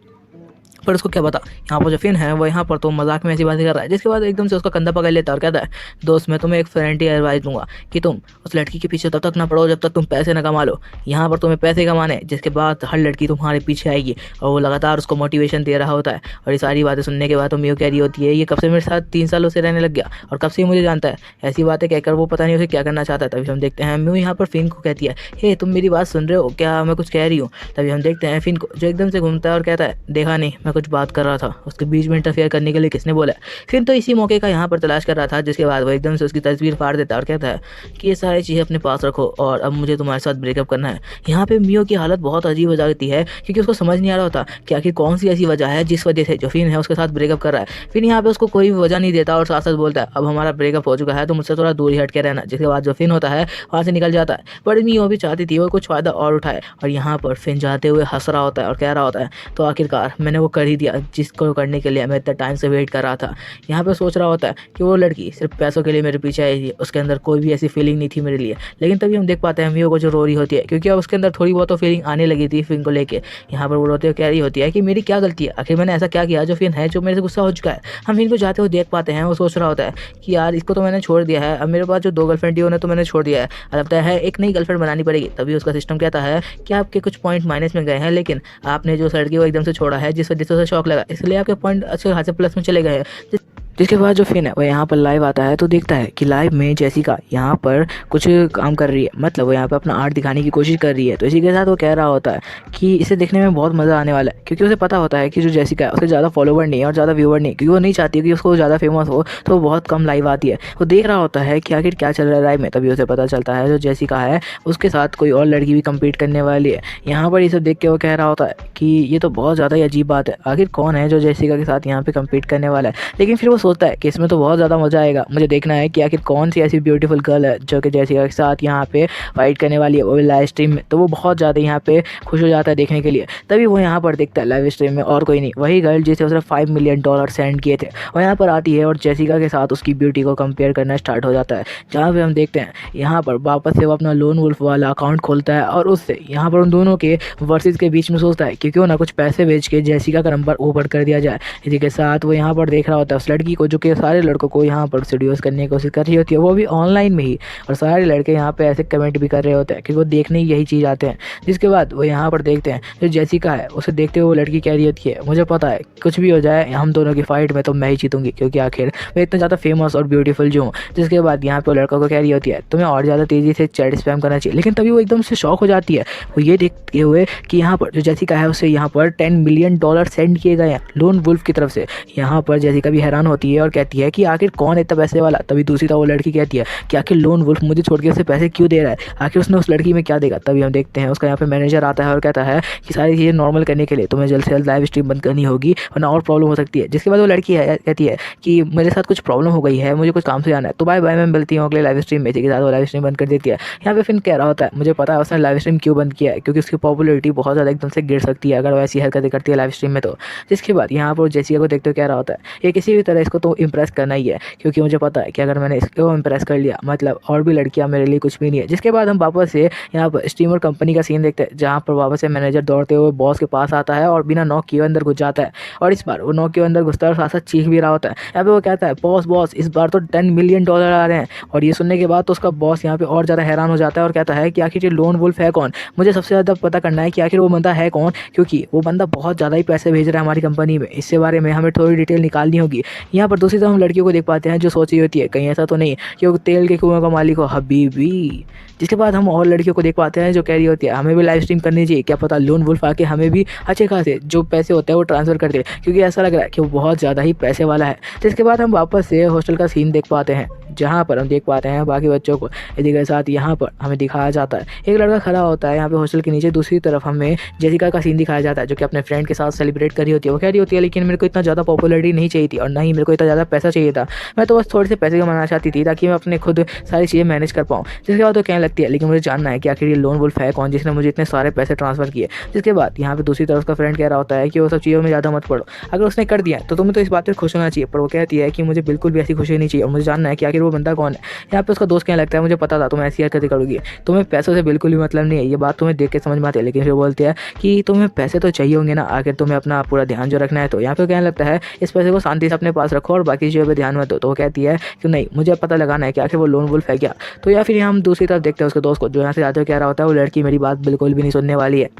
पर उसको क्या पता यहाँ पर जो फिन है वो यहाँ पर तो मजाक में ऐसी बातें कर रहा है। जिसके बाद एकदम से उसका कंधा पकड़ लेता है और कहता है दोस्त मैं तुम्हें एक फ्रेंडली एडवाइस दूंगा कि तुम उस लड़की के पीछे तब तक ना पड़ो जब तक तुम पैसे ना कमा लो। यहाँ पर तुम्हें पैसे कमाने, जिसके बाद हर लड़की तुम्हारे पीछे आएगी और वो लगातार उसको मोटिवेशन दे रहा होता है। और ये सारी बातें सुनने के बाद तो मियो कह रही होती है ये कब से मेरे साथ 3 सालों से रहने लग गया और कब से मुझे जानता है। ऐसी बातें कहकर वो पता नहीं उसे क्या करना चाहता है। तभी हम देखते हैं मियो यहाँ पर फिन को कहती है हे तुम मेरी बात सुन रहे हो क्या, मैं कुछ कह रही हूँ। तभी हम देखते हैं फिन को जो एकदम से घूमता है और कहता है देखा नहीं मैं कुछ बात कर रहा था, उसके बीच में इंटरफेयर करने के लिए किसने बोला है? फिन तो इसी मौके का यहाँ पर तलाश कर रहा था, जिसके बाद वो एकदम से उसकी तस्वीर फाड़ देता है और कहता है कि ये सारी चीज़ें अपने पास रखो और अब मुझे तुम्हारे साथ ब्रेकअप करना है। यहाँ पे मियो की हालत बहुत अजीब हो जाती है, क्योंकि उसको समझ नहीं आ रहा होता कि आखिर कौन सी ऐसी वजह है जिस वजह से जो फिन है उसके साथ ब्रेकअप कर रहा है। फिर यहाँ पे उसको कोई भी वजह नहीं देता और साथ साथ बोलता है अब हमारा ब्रेकअप हो चुका है तो मुझसे थोड़ा दूर ही हट के रहना। जिसके बाद जो फिन होता है वहाँ से निकल जाता है, पर मियो भी चाहती थी वो कुछ फ़ायदा और उठाए, और यहाँ पर फिन जाते हुए हंस रहा होता है और कह रहा होता है तो आखिरकार मैंने वो कर ही दिया जिसको करने के लिए मैं इतना टाइम से वेट कर रहा था। यहाँ पर सोच रहा होता है कि वो लड़की सिर्फ पैसों के लिए मेरे पीछे आई थी, उसके अंदर कोई भी ऐसी फीलिंग नहीं थी मेरे लिए। लेकिन तभी हम देख पाते हैं मियो को जो रो रही होती है, क्योंकि अब उसके अंदर थोड़ी बहुत तो फीलिंग आने लगी थी फिन को लेके। यहाँ पर वो रोते हुए कह रही होती है कि मेरी क्या गलती है, आखिर मैंने ऐसा क्या किया जो फिन है जो मेरे से गुस्सा हो चुका है। हम फिन को जाते हुए देख पाते हैं, वो सोच रहा होता है कि यार इसको तो मैंने छोड़ दिया है, अब मेरे पास जो 2 गर्लफ्रेंड थी उन्हें तो मैंने छोड़ दिया है, अब लगता है एक नई गर्लफ्रेंड बनानी पड़ेगी। तभी उसका सिस्टम कहता है कि आपके कुछ पॉइंट माइनस में गए हैं, लेकिन आपने जो लड़की को एकदम से छोड़ा है जिस वजह से उसे शौक लगा, इसलिए आपके पॉइंट अच्छे खासे प्लस में चले गए हैं। जिसके बाद जो फिन है वो यहाँ पर लाइव आता है तो देखता है कि लाइव में जेसिका यहाँ पर कुछ काम कर रही है, मतलब वो यहाँ पर अपना आर्ट दिखाने की कोशिश कर रही है। तो इसी के साथ वो कह रहा होता है कि इसे देखने में बहुत मज़ा आने वाला है, क्योंकि उसे पता होता है कि जो जेसिका है उसके ज़्यादा फॉलोवर नहीं है और ज़्यादा व्यूवर नहीं, क्योंकि वो नहीं चाहती कि उसको ज़्यादा फेमस हो, तो वो बहुत कम लाइव आती है। वो देख रहा होता है कि आखिर क्या चल रहा है लाइव में। तभी उसे पता चलता है जो जेसिका है उसके साथ कोई और लड़की भी कम्पीट करने वाली है। यहाँ पर ये सब देख के वो कह रहा होता है कि ये तो बहुत ज़्यादा ही अजीब बात है, आखिर कौन है जो जेसिका के साथ यहाँ पे कम्पीट करने वाला है। लेकिन फिर वो सोचता है कि इसमें तो बहुत ज़्यादा मज़ा आएगा, मुझे देखना है कि आखिर कौन सी ऐसी ब्यूटीफुल गर्ल है जो कि जेसिका के साथ यहाँ पे फाइट करने वाली है, वो भी लाइव स्ट्रीम में। तो वो बहुत ज़्यादा यहाँ पे खुश हो जाता है देखने के लिए। तभी वो यहाँ पर देखता है लाइव स्ट्रीम में और कोई नहीं, वही गर्ल जिसे उसने $5 मिलियन सेंड किए थे, वो यहाँ पर आती है और जेसिका के साथ उसकी ब्यूटी को कंपेयर करना स्टार्ट हो जाता है। जहाँ पे हम देखते हैं यहाँ पर वापस से वो अपना लोन वुल्फ वाला अकाउंट खोलता है और उससे यहाँ पर उन दोनों के वर्सेस के बीच में सोचता है कि क्यों ना कुछ पैसे बेच के जेसिका का नंबर ऊपर कर दिया जाए। इसी के साथ वो यहाँ पर देख रहा होता है उस लड़की को जो कि सारे लड़कों को यहाँ पर सीडीओस करने की कोशिश कर रही होती है, वो भी ऑनलाइन में ही, और सारे लड़के यहाँ पे ऐसे कमेंट भी कर रहे होते हैं क्योंकि वो देखने ही यही चीज़ आते हैं। जिसके बाद वो यहाँ पर देखते हैं जो जेसिका है उसे देखते हुए वो लड़की कह रही होती है मुझे पता है कुछ भी हो जाए हम दोनों की फाइट में तो मैं ही जीतूंगी, क्योंकि आखिर मैं इतना ज़्यादा फेमस और ब्यूटीफुल जो हूँ। जिसके बाद यहाँ पे लड़का को कह रही होती है तुम्हें और ज़्यादा तेज़ी से चैट स्पैम करना चाहिए। लेकिन तभी वो एकदम से शॉक हो जाती है, वो ये देखते हुए कि यहाँ पर जो जेसिका है उसे यहाँ पर $10 मिलियन सेंड किए गए हैं लोन वुल्फ की तरफ से। यहाँ पर जेसिका भी हैरान होती है और कहती है कि आखिर कौन है इतना पैसे वाला। तभी दूसरी तरफ वो लड़की कहती है कि आखिर लोन वुल्फ मुझे छोड़ के उसे पैसे क्यों दे रहा है, आखिर उसने उस लड़की में क्या देखा। तभी हम देखते हैं उसका यहाँ पे मैनेजर आता है और कहता है कि सारी चीज़ें नॉर्मल करने के लिए तुम्हें जल्द से जल्द लाइव स्ट्रीम बंद करनी होगी वरना और प्रॉब्लम हो सकती है। जिसके बाद वो लड़की है कहती है कि मेरे साथ कुछ प्रॉब्लम हो गई है, मुझे कुछ काम से जाना है, तो बाय बाय मैं मिलती हूँ अगले लाइव स्ट्रीम में। इसी के साथ वो लाइव स्ट्रीम बंद कर देती है। यहाँ पे फिर कह रहा होता है मुझे पता है उसने लाइव स्ट्रीम क्यों बंद किया है, क्योंकि उसकी पॉपुलरिटी बहुत ज़्यादा एकदम से गिर सकती है अगर वो ऐसी हरकतें करती है लाइव स्ट्रीम में। तो जिसके बाद यहाँ पर जेसिका को देखते हुए कह रहा होता है ये किसी भी तरह इसको तो इम्प्रेस करना ही है, क्योंकि मुझे पता है कि अगर मैंने इसको इम्प्रेस कर लिया मतलब और भी लड़कियां मेरे लिए कुछ भी नहीं है। जिसके बाद हम वापस से यहाँ पर स्टीमर कंपनी का सीन देखते हैं, जहाँ पर वापस से मैनेजर दौड़ते हुए बॉस के पास आता है और बिना नॉक किए अंदर घुस जाता है। और इस बार वो नॉक के अंदर घुसता है और साथ साथ चीख भी रहा होता है। यहाँ पे वो कहता है बॉस बॉस इस बार तो $10 मिलियन आ रहे हैं। और ये सुनने के बाद तो उसका बॉस यहाँ पे और ज़्यादा हैरान हो जाता है और कहता है कि आखिर ये लोन वुल्फ है कौन, मुझे सबसे ज़्यादा पता करना है कि आखिर वो बंदा है कौन, क्योंकि वो बंदा बहुत ज़्यादा ही पैसे भेज रहा है हमारी कंपनी में, इससे बारे में हमें थोड़ी डिटेल निकालनी होगी। यहाँ पर दूसरी तरफ हम लड़कियों को देख पाते हैं जो सोच रही होती है कहीं ऐसा तो नहीं कि वो तेल के कुएं का मालिक हो हबीबी। जिसके बाद हम और लड़कियों को देख पाते हैं जो कह रही होती है हमें भी लाइव स्ट्रीम करनी चाहिए, क्या पता लोन वुल्फ आके हमें भी अच्छे खासे जो पैसे होते हैं वो ट्रांसफ़र कर दे, क्योंकि ऐसा लग रहा है कि वो बहुत ज़्यादा ही पैसे वाला है। जिसके बाद हम वापस से हॉस्टल का सीन देख पाते हैं, जहाँ पर हम देख पाते हैं बाकी बच्चों को। इसी के साथ यहाँ पर हमें दिखाया जाता है एक लड़का खड़ा होता है यहाँ पे हॉस्टल के नीचे। दूसरी तरफ हमें जेसिका का सीन दिखाया जाता है जो कि अपने फ्रेंड के साथ सेलिब्रेट कर रही होती है। वो कह रही होती है लेकिन मेरे को इतना ज़्यादा पॉपुलरिटी नहीं चाहिए थी और ना ही मेरे को इतना ज़्यादा पैसा चाहिए था, मैं तो बस थोड़े से पैसे कमाना चाहती थी ताकि मैं अपने खुद सारी चीज़ें मैनेज कर पाऊँ। जिसके बाद वो कहने लगती है लेकिन मुझे जानना है कि आखिर ये लोन वुल्फ है कौन जिसने मुझे इतने सारे पैसे ट्रांसफ़र किए। जिसके बाद यहाँ पे दूसरी तरफ का फ्रेंड कह रहा होता है कि वो सब चीज़ों में ज़्यादा मत पड़ो, अगर उसने कर दिया तो तुम्हें तो इस बात पर खुश होना चाहिए, पर वो कहती है कि मुझे बिल्कुल भी ऐसी खुशी नहीं चाहिए और मुझे जानना है कि आखिर वो बंदा कौन है। यहाँ पे उसका दोस्त कहने लगता है मुझे पता था तुम ऐसी हरकतें करोगी, तुम्हें पैसों से बिल्कुल भी मतलब नहीं है, ये बात तुम्हें देख के समझ में आती है। लेकिन फिर बोलती है कि तुम्हें पैसे तो चाहिए होंगे ना, आखिर तुम्हें अपना पूरा ध्यान जो रखना है। तो यहाँ पे कहने लगता है इस पैसे को शांति से अपने पास रखो और बाकी चीज़ों पर ध्यान मत दो। तो वो कहती है कि नहीं मुझे पता लगाना है कि आखिर वो लोन वुल्फ है क्या। तो या फिर हम दूसरी तरफ देखते हैं उसके दोस्त को जो यहाँ से जाते हुए कह रहा होता है वो लड़की मेरी बात बिल्कुल भी नहीं सुनने वाली है।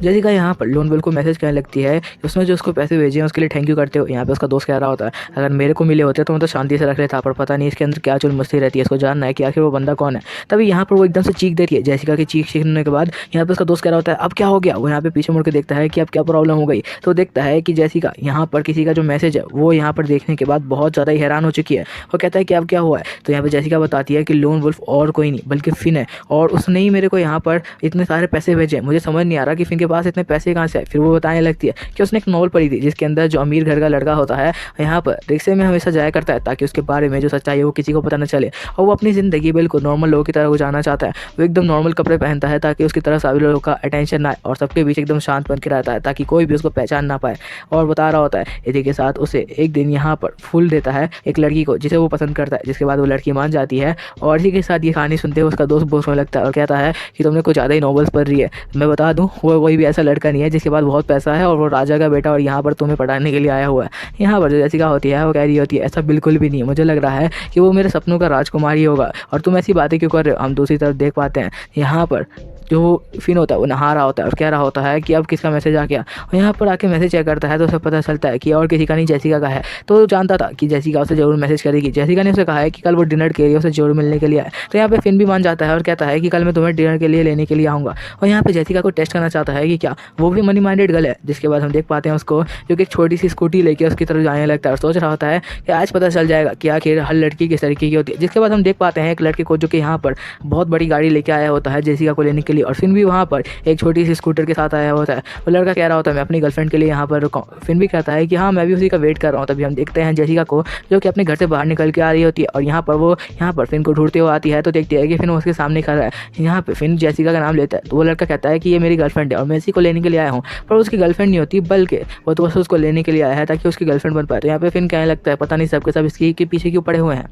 जेसिका यहाँ पर लोन वुल्फ को मैसेज करने लगती है कि उसने जो उसको पैसे भेजे हैं उसके लिए थैंक यू करते हो। यहाँ पे उसका दोस्त कह रहा होता है अगर मेरे को मिले होते तो मैं तो शांति से रख लेता, पर पता नहीं इसके अंदर क्या चुल मस्ती रहती है, इसको जानना है कि आखिर वो बंदा कौन है। तभी यहाँ पर वो एकदम से चीख देती है। जेसिका की चीख सीखने के बाद यहाँ पे उसका दोस्त कह रहा होता है अब क्या हो गया। वो यहाँ पे पीछे मुड़ के देखता है कि अब क्या प्रॉब्लम हो गई, तो देखता है कि जेसिका यहाँ पर किसी का जो मैसेज है वो यहाँ पर देखने के बाद बहुत ज़्यादा ही हैरान हो चुकी है। वो कहता है कि अब क्या हुआ है, तो यहाँ पे जेसिका बताती है कि लोन वुल्फ और कोई नहीं बल्कि फिन है, और उसने ही मेरे को यहाँ पर इतने सारे पैसे भेजे। मुझे समझ नहीं आ रहा कि फिन के पास इतने पैसे कहाँ से आए। फिर वो बताने लगती है कि उसने एक नॉवल पढ़ी थी जिसके अंदर जो अमीर घर का लड़का होता है यहाँ पर रिक्शे में हमेशा जाया करता है ताकि उसके बारे में जो सच्चाई है वो किसी को पता न चले, और वो अपनी ज़िंदगी बिल्कुल नॉर्मल लोगों की तरह गुजारना चाहता है। वो एकदम नॉर्मल कपड़े पहनता है ताकि उसकी तरफ सभी लोगों का अटेंशन ना आए, और सबके बीच एकदम शांत बन के रहता है ताकि कोई भी उसको पहचान ना पाए। और बता रहा होता है इसी के साथ उसे एक दिन यहाँ पर फूल देता है एक लड़की को जिसे वो पसंद करता है, जिसके बाद वो लड़की मान जाती है। और इसी के साथ ये कहानी सुनते हुए उसका दोस्त बोलने लगता है और कहता है कि तुमने कुछ ज़्यादा ही नॉवेल्स पढ़ रही है। मैं बता दूं वो कोई भी ऐसा लड़का नहीं है जिसके पास बहुत पैसा है और वो राजा का बेटा और यहाँ पर तुम्हें पढ़ाने के लिए आया हुआ है। यहाँ पर जो जेसिका होती है वो कह रही होती है ऐसा बिल्कुल भी नहीं है, मुझे लग रहा है कि वो मेरे सपनों का राजकुमार ही होगा, और तुम ऐसी बातें क्यों कर रहे हो। हम दूसरी तरफ देख पाते हैं यहाँ पर जो फिन होता है वो नहा रहा होता है और कह रहा होता है कि अब किसका मैसेज आ गया। और यहाँ पर आके मैसेज चेक करता है तो उसे पता चलता है कि और किसी का नहीं जेसिका का है। तो वो जानता था कि जेसिका उसे जरूर मैसेज करेगी। जेसिका ने उसे कहा है कि कल वो डिनर के लिए उसे जरूर मिलने के लिए आए। तो यहाँ पे फिन भी मान जाता है और कहता है कि कल मैं तुम्हें डिनर के लिए लेने के लिए आऊँगा। और यहाँ पे जेसिका को टेस्ट करना चाहता है कि क्या वो भी मनी माइंडेड गर्ल है। जिसके बाद हम देख पाते हैं उसको जो कि एक छोटी सी स्कूटी लेके उसकी तरफ जाने लगता है और सोच रहा होता है कि आज पता चल जाएगा कि आखिर हर लड़की किस तरीके की होती है। जिसके बाद हम देख पाते हैं एक लड़के को जो कि यहाँ पर बहुत बड़ी गाड़ी लेके आया होता है जेसिका को लेने के लिए, और फिन भी वहाँ एक छोटी सी स्कूटर के साथ आया होता है। वो लड़का कह रहा होता है मैं अपनी गर्लफ्रेंड के लिए यहाँ पर रुका हूँ। फिन भी कहता है कि हाँ मैं भी उसी का वेट कर रहा हूँ। तभी हम देखते हैं जेसिका को जो कि अपने घर से बाहर निकल के आ रही होती है, और यहाँ पर वो यहाँ पर फिन को ढूंढते हुए आती है। तो देखती है कि फिन उसके सामने खड़ा है। यहाँ पे फिन जेसिका का नाम लेता है तो वो लड़का कहता है कि ये मेरी गर्लफ्रेंड है और मैं इसी को लेने के लिए आया हूँ, पर उसकी गर्लफ्रेंड नहीं होती बल्कि वो तो बस उसको लेने के लिए आया है ताकि उसकी गर्लफ्रेंड बन पाए। तो यहाँ पे फिन कहने लगता है पता नहीं सबके सब इसकी के पीछे क्यों पड़े हुए हैं।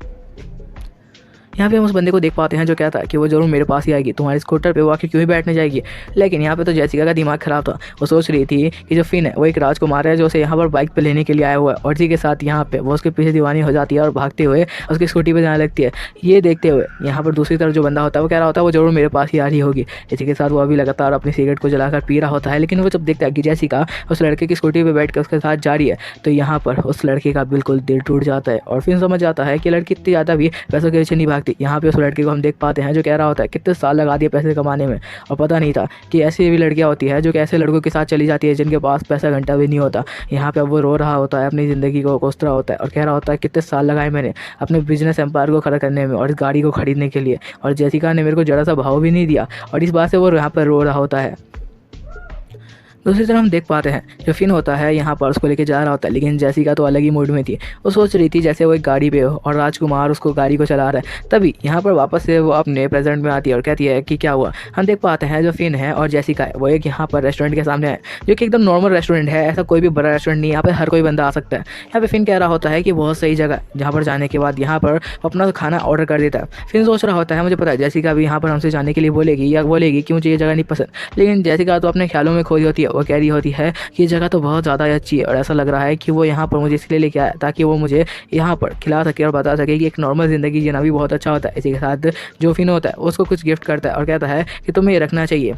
यहाँ पे हम उस बंदे को देख पाते हैं जो कहता है कि वो जरूर मेरे पास ही आएगी, तुम्हारे स्कूटर पे वो आके क्यों ही बैठने जाएगी। लेकिन यहाँ पे तो जेसिका का दिमाग खराब था। वो सोच रही थी कि जो फिन है वो एक राजकुमार है जो उसे यहाँ पर बाइक पे लेने के लिए आया हुआ है, और इसी के साथ यहाँ पे वो उसके पीछे दीवानी हो जाती है और भागते हुए उसकी स्कूटी पे जाने लगती है। ये देखते हुए यहाँ पर दूसरी तरफ जो बंदा होता है वो कह रहा होता है वो जरूर मेरे पास ही आ रही होगी। इसी के साथ वो अभी लगातार अपनी सिगरेट को जलाकर पी रहा होता है। लेकिन वो जब देखता है कि जेसिका उस लड़के की स्कूटी पर बैठ कर उसके साथ जा रही है तो यहाँ पर उस लड़के का बिल्कुल दिल टूट जाता है, और फिर समझ जाता है कि लड़की इतनी ज़्यादा भी पैसों के पीछे नहीं भागती। यहाँ पे उस लड़के को हम देख पाते हैं जो कह रहा होता है कितने साल लगा दिए पैसे कमाने में, और पता नहीं था कि ऐसी भी लड़कियां होती है जो कि ऐसे लड़कों के साथ चली जाती है जिनके पास पैसा घंटा भी नहीं होता। यहाँ पे अब वो रो रहा होता है, अपनी ज़िंदगी को कोस रहा होता है और कह रहा होता है कितने साल लगाए मैंने अपने बिजनेस एम्पायर को खड़ा करने में और इस गाड़ी को खरीदने के लिए, और जेसिका ने मेरे को जरा सा भाव भी नहीं दिया, और इस बात से वो यहाँ पर रो रहा होता है। दूसरी तरफ हम देख पाते हैं जो फिन होता है यहाँ पर उसको लेके जा रहा होता है, लेकिन जेसिका तो अलग ही मूड में थी। वो सोच रही थी जैसे वो एक गाड़ी पे हो और राजकुमार उसको गाड़ी को चला रहा है। तभी यहाँ पर वापस से वो अपने प्रेजेंट में आती है और कहती है कि क्या हुआ। हम देख पाते हैं जो फिन है और जेसिका है वो एक यहाँ पर रेस्टोरेंट के सामने है जो कि एकदम नॉर्मल रेस्टोरेंट है, ऐसा कोई भी बड़ा रेस्टोरेंट नहीं, यहाँ पर हर कोई बंदा आ सकता है। यहाँ पे फिन कह रहा होता है कि बहुत सही जगह जहाँ पर जाने के बाद यहाँ पर अपना खाना ऑर्डर कर देता है। फिन सोच रहा होता है मुझे पता है जेसिका भी यहाँ पर हमसे जाने के लिए बोलेगी या बोलेगी कि मुझे ये जगह नहीं पसंद, लेकिन जेसिका तो अपने ख्यालों में खोई होती है। वो कह रही होती है ये जगह तो बहुत ज़्यादा अच्छी है और ऐसा लग रहा है कि वो यहाँ पर मुझे इसलिए लेके आया ताकि वो मुझे यहाँ पर खिला सके और बता सके कि एक नॉर्मल ज़िंदगी जीना भी बहुत अच्छा होता है। इसी के साथ जो फिन होता है उसको कुछ गिफ्ट करता है और कहता है कि तुम्हें ये रखना चाहिए।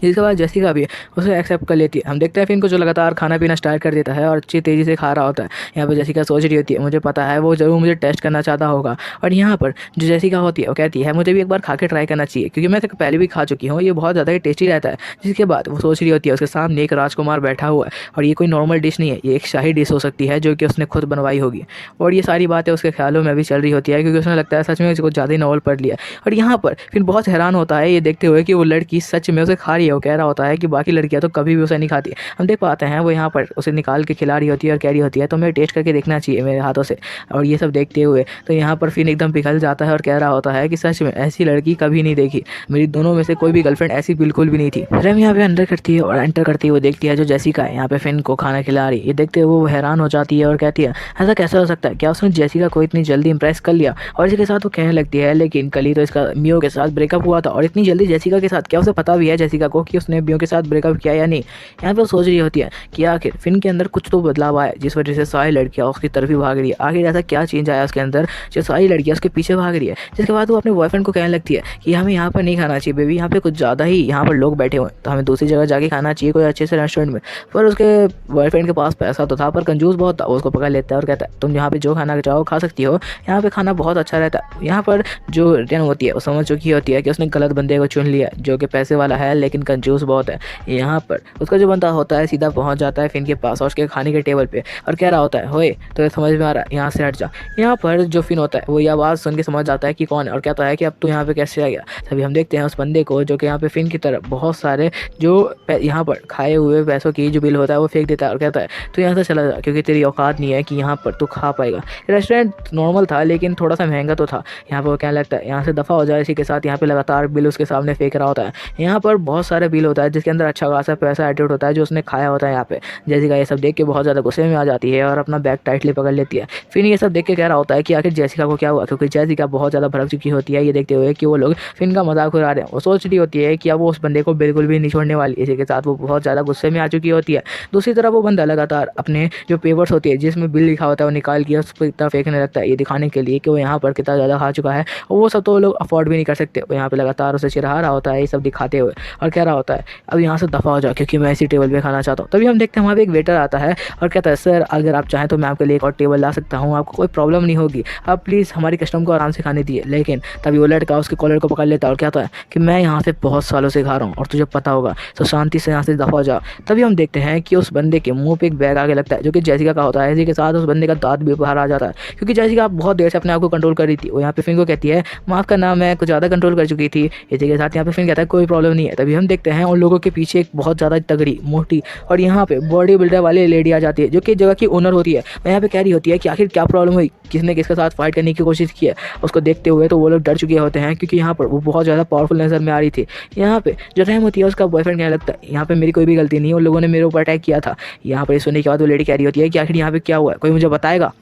जिसके बाद जेसिका भी उसे एक्सेप्ट कर लेती है। हम देखते हैं फिन को जो लगातार खाना पीना स्टार्ट कर देता है और अच्छी तेज़ी से खा रहा होता है। यहाँ पर जेसिका सोच रही होती है मुझे पता है वो ज़रूर मुझे टेस्ट करना चाहता होगा, और यहाँ पर जो जेसिका होती है वो कहती है मुझे भी एक बार खा के ट्राई करना चाहिए क्योंकि मैं तो पहले भी खा चुकी हूँ, ये बहुत ज़्यादा ही टेस्टी रहता है। जिसके बाद वो सोच रही होती है उसके सामने एक राजकुमार बैठा हुआ है और ये कोई नॉर्मल डिश नहीं है, ये एक शाही डिश हो सकती है जो कि उसने खुद बनवाई होगी। और ये सारी बातें उसके ख्यालों में भी चल रही होती है क्योंकि उसने लगता है सच में कुछ ज़्यादा ही नॉवल पढ़ लिया। और यहाँ पर फिर बहुत हैरान होता है ये देखते हुए कि वो लड़की सच में उसे खा रही है। वो कह रहा होता है कि बाकी लड़कियां तो कभी भी उसे नहीं खाती। हम देख पाते हैं वो यहाँ पर उसे निकाल के खिला रही होती है और कह रही होती है तो मैं टेस्ट करके देखना चाहिए मेरे हाथों से। और ये सब देखते हुए तो यहाँ पर फिर एकदम पिघल जाता है और कह रहा होता है कि सच में ऐसी लड़की कभी नहीं देखी, मेरी दोनों में से कोई भी गर्लफ्रेंड ऐसी बिल्कुल भी नहीं थी। रेम यहाँ पे अंदर करती है और एंटर करती हुए देखती है जो जेसिका है यहाँ पे फिन को खाना खिला रही है। ये देखते हुए वो हैरान हो जाती है और कहती है ऐसा कैसे हो सकता है, क्या उसने जेसिका को इतनी जल्दी इंप्रेस कर लिया। और इसी के साथ वो कहने लगती है लेकिन कल ही तो इसका मियो के साथ ब्रेकअप हुआ था और इतनी जल्दी जेसिका के साथ क्या उसे पता भी है जेसिका को कि उसने बियो के साथ ब्रेकअप किया या नहीं। यहाँ पर सोच रही होती है कि आखिर फिन के अंदर कुछ तो बदलाव आया जिस वजह से सारी लड़कियाँ उसकी तरफ ही भाग रही है। आखिर ऐसा क्या चेंज आया उसके अंदर जो सारी लड़कियाँ उसके पीछे भाग रही है। जिसके बाद वो अपने बॉयफ्रेंड को कहने लगती है कि हमें यहाँ पर नहीं खाना चाहिए बेबी, यहाँ पे कुछ ज़्यादा ही यहाँ पर लोग बैठे हुए हैं, तो हमें दूसरी जगह जाके खाना चाहिए कोई अच्छे से रेस्टोरेंट में। पर उसके बॉयफ्रेंड के पास पैसा तो था पर कंजूस बहुत था। वो उसको पकड़ लेता है और कहता है तुम यहाँ पे जो खाना चाहो खा सकती हो, यहाँ पे खाना बहुत अच्छा रहता है। यहाँ पर जो रियन होती है वो समझ चुकी होती है कि उसने गलत बंदे को चुन लिया जो कि पैसे वाला है लेकिन कंजूस बहुत है। यहाँ पर उसका जो बंदा होता है सीधा पहुँच जाता है फिन के पास और उसके खाने के टेबल पे और कह रहा होता है होए तो समझ में आ रहा है यहाँ से हट जा। यहाँ पर जो फिन होता है वो ये आवाज़ सुन के समझ जाता है कि कौन है और कहता है कि अब तो यहाँ पे कैसे आ गया। तभी हम देखते हैं उस बंदे को जो कि यहाँ पे फिन की तरफ बहुत सारे जो यहाँ पर खाए हुए पैसों की जो बिल होता है वो फेंक देता है और कहता है तो यहाँ से चला जा क्योंकि तेरी औकात नहीं है कि यहाँ पर तू खा पाएगा। रेस्टोरेंट नॉर्मल था लेकिन थोड़ा सा महंगा तो था। यहाँ पर वो कहने लगता है यहाँ से दफ़ा हो जाए। इसी के साथ यहाँ पे लगातार बिल उसके सामने फेंक रहा होता है। यहाँ पर बहुत सारे बिल होता है जिसके अंदर अच्छा खासा पैसा एडिट होता है जो उसने खाया होता है। यहाँ पे जेसिका ये सब देख के बहुत ज़्यादा गुस्से में आ जाती है और अपना बैग टाइटली पकड़ लेती है। फिर ये सब देख के कह रहा होता है कि आखिर जेसिका को क्या हुआ, क्योंकि जेसिका बहुत ज़्यादा भड़क चुकी होती है ये देखते हुए कि वो लोग फिन का मजाक उड़ा रहे हैं। वो सोच रही होती है कि अब वो उस बंदे को बिल्कुल भी नहीं छोड़ने वाली। इसी के साथ वो बहुत ज़्यादा गुस्से में आ चुकी होती है। दूसरी तरफ वो बंदा लगातार अपने जो पेपर्स होती है जिसमें बिल लिखा होता है वो निकाल के उस पर इतना फेंकने लगता है ये दिखाने के लिए कि वो यहाँ पर कितना ज़्यादा खा चुका है और वो सब तो लोग अफोर्ड भी नहीं कर सकते। वो यहाँ पे लगातार उसे चिढ़ा रहा होता है ये सब दिखाते हुए और कह रहा होता है अब यहाँ से दफ़ा हो जाओ क्योंकि मैं इसी टेबल पे खाना चाहता हूँ। तभी हम देखते हैं वहाँ पे एक वेटर आता है और कहता है सर अगर आप चाहें तो मैं आपके लिए एक और टेबल ला सकता हूँ, आपको कोई प्रॉब्लम नहीं होगी, आप प्लीज़ हमारी कस्टमर को आराम से खाने दिए। लेकिन तभी वो लड़का उसके कॉलर को पकड़ लेता है और कहता है कि मैं यहाँ से बहुत सालों से खा रहा हूँ और तुझे पता होगा तो शांति से यहाँ से दफ़ा हो जा। तभी हम देखते हैं कि उस बंदे के मुंह पे एक बैग आगे लगता है जो कि जेसिका का होता है। इसी के साथ उस बंदे का दांत भी बाहर आ जाता है क्योंकि जेसिका बहुत देर से अपने आप को कंट्रोल कर रही थी। वो यहाँ पे फिन को कहती है माफ़ करना मैं कुछ ज़्यादा कंट्रोल कर चुकी थी। इसी के साथ यहाँ पे फिन कहता है कोई प्रॉब्लम नहीं है। तभी हम देखते हैं उन लोगों के पीछे एक बहुत ज़्यादा तगड़ी मोटी और यहाँ पे बॉडी बिल्डर वाली लेडी आ जाती है जो कि जगह की ओनर होती है। वह यहाँ पे कह रही होती है कि आखिर क्या प्रॉब्लम हुई, किसने किसके साथ फाइट करने की कोशिश की है। उसको देखते हुए तो वो लोग डर चुके होते हैं क्योंकि यहाँ पर वो बहुत ज़्यादा पावरफुल नज़र में आ रही थी। यहाँ पे जो रहम होती है उसका बॉयफ्रेंड कहने लगता है यहाँ पे मेरी कोई भी गलती नहीं है, उन लोगों ने मेरे ऊपर अटैक किया था। यहाँ पर सुनने के बाद वो लेडी कह रही होती है कि आखिर यहाँ पे क्या हुआ है, कोई मुझे बताएगा।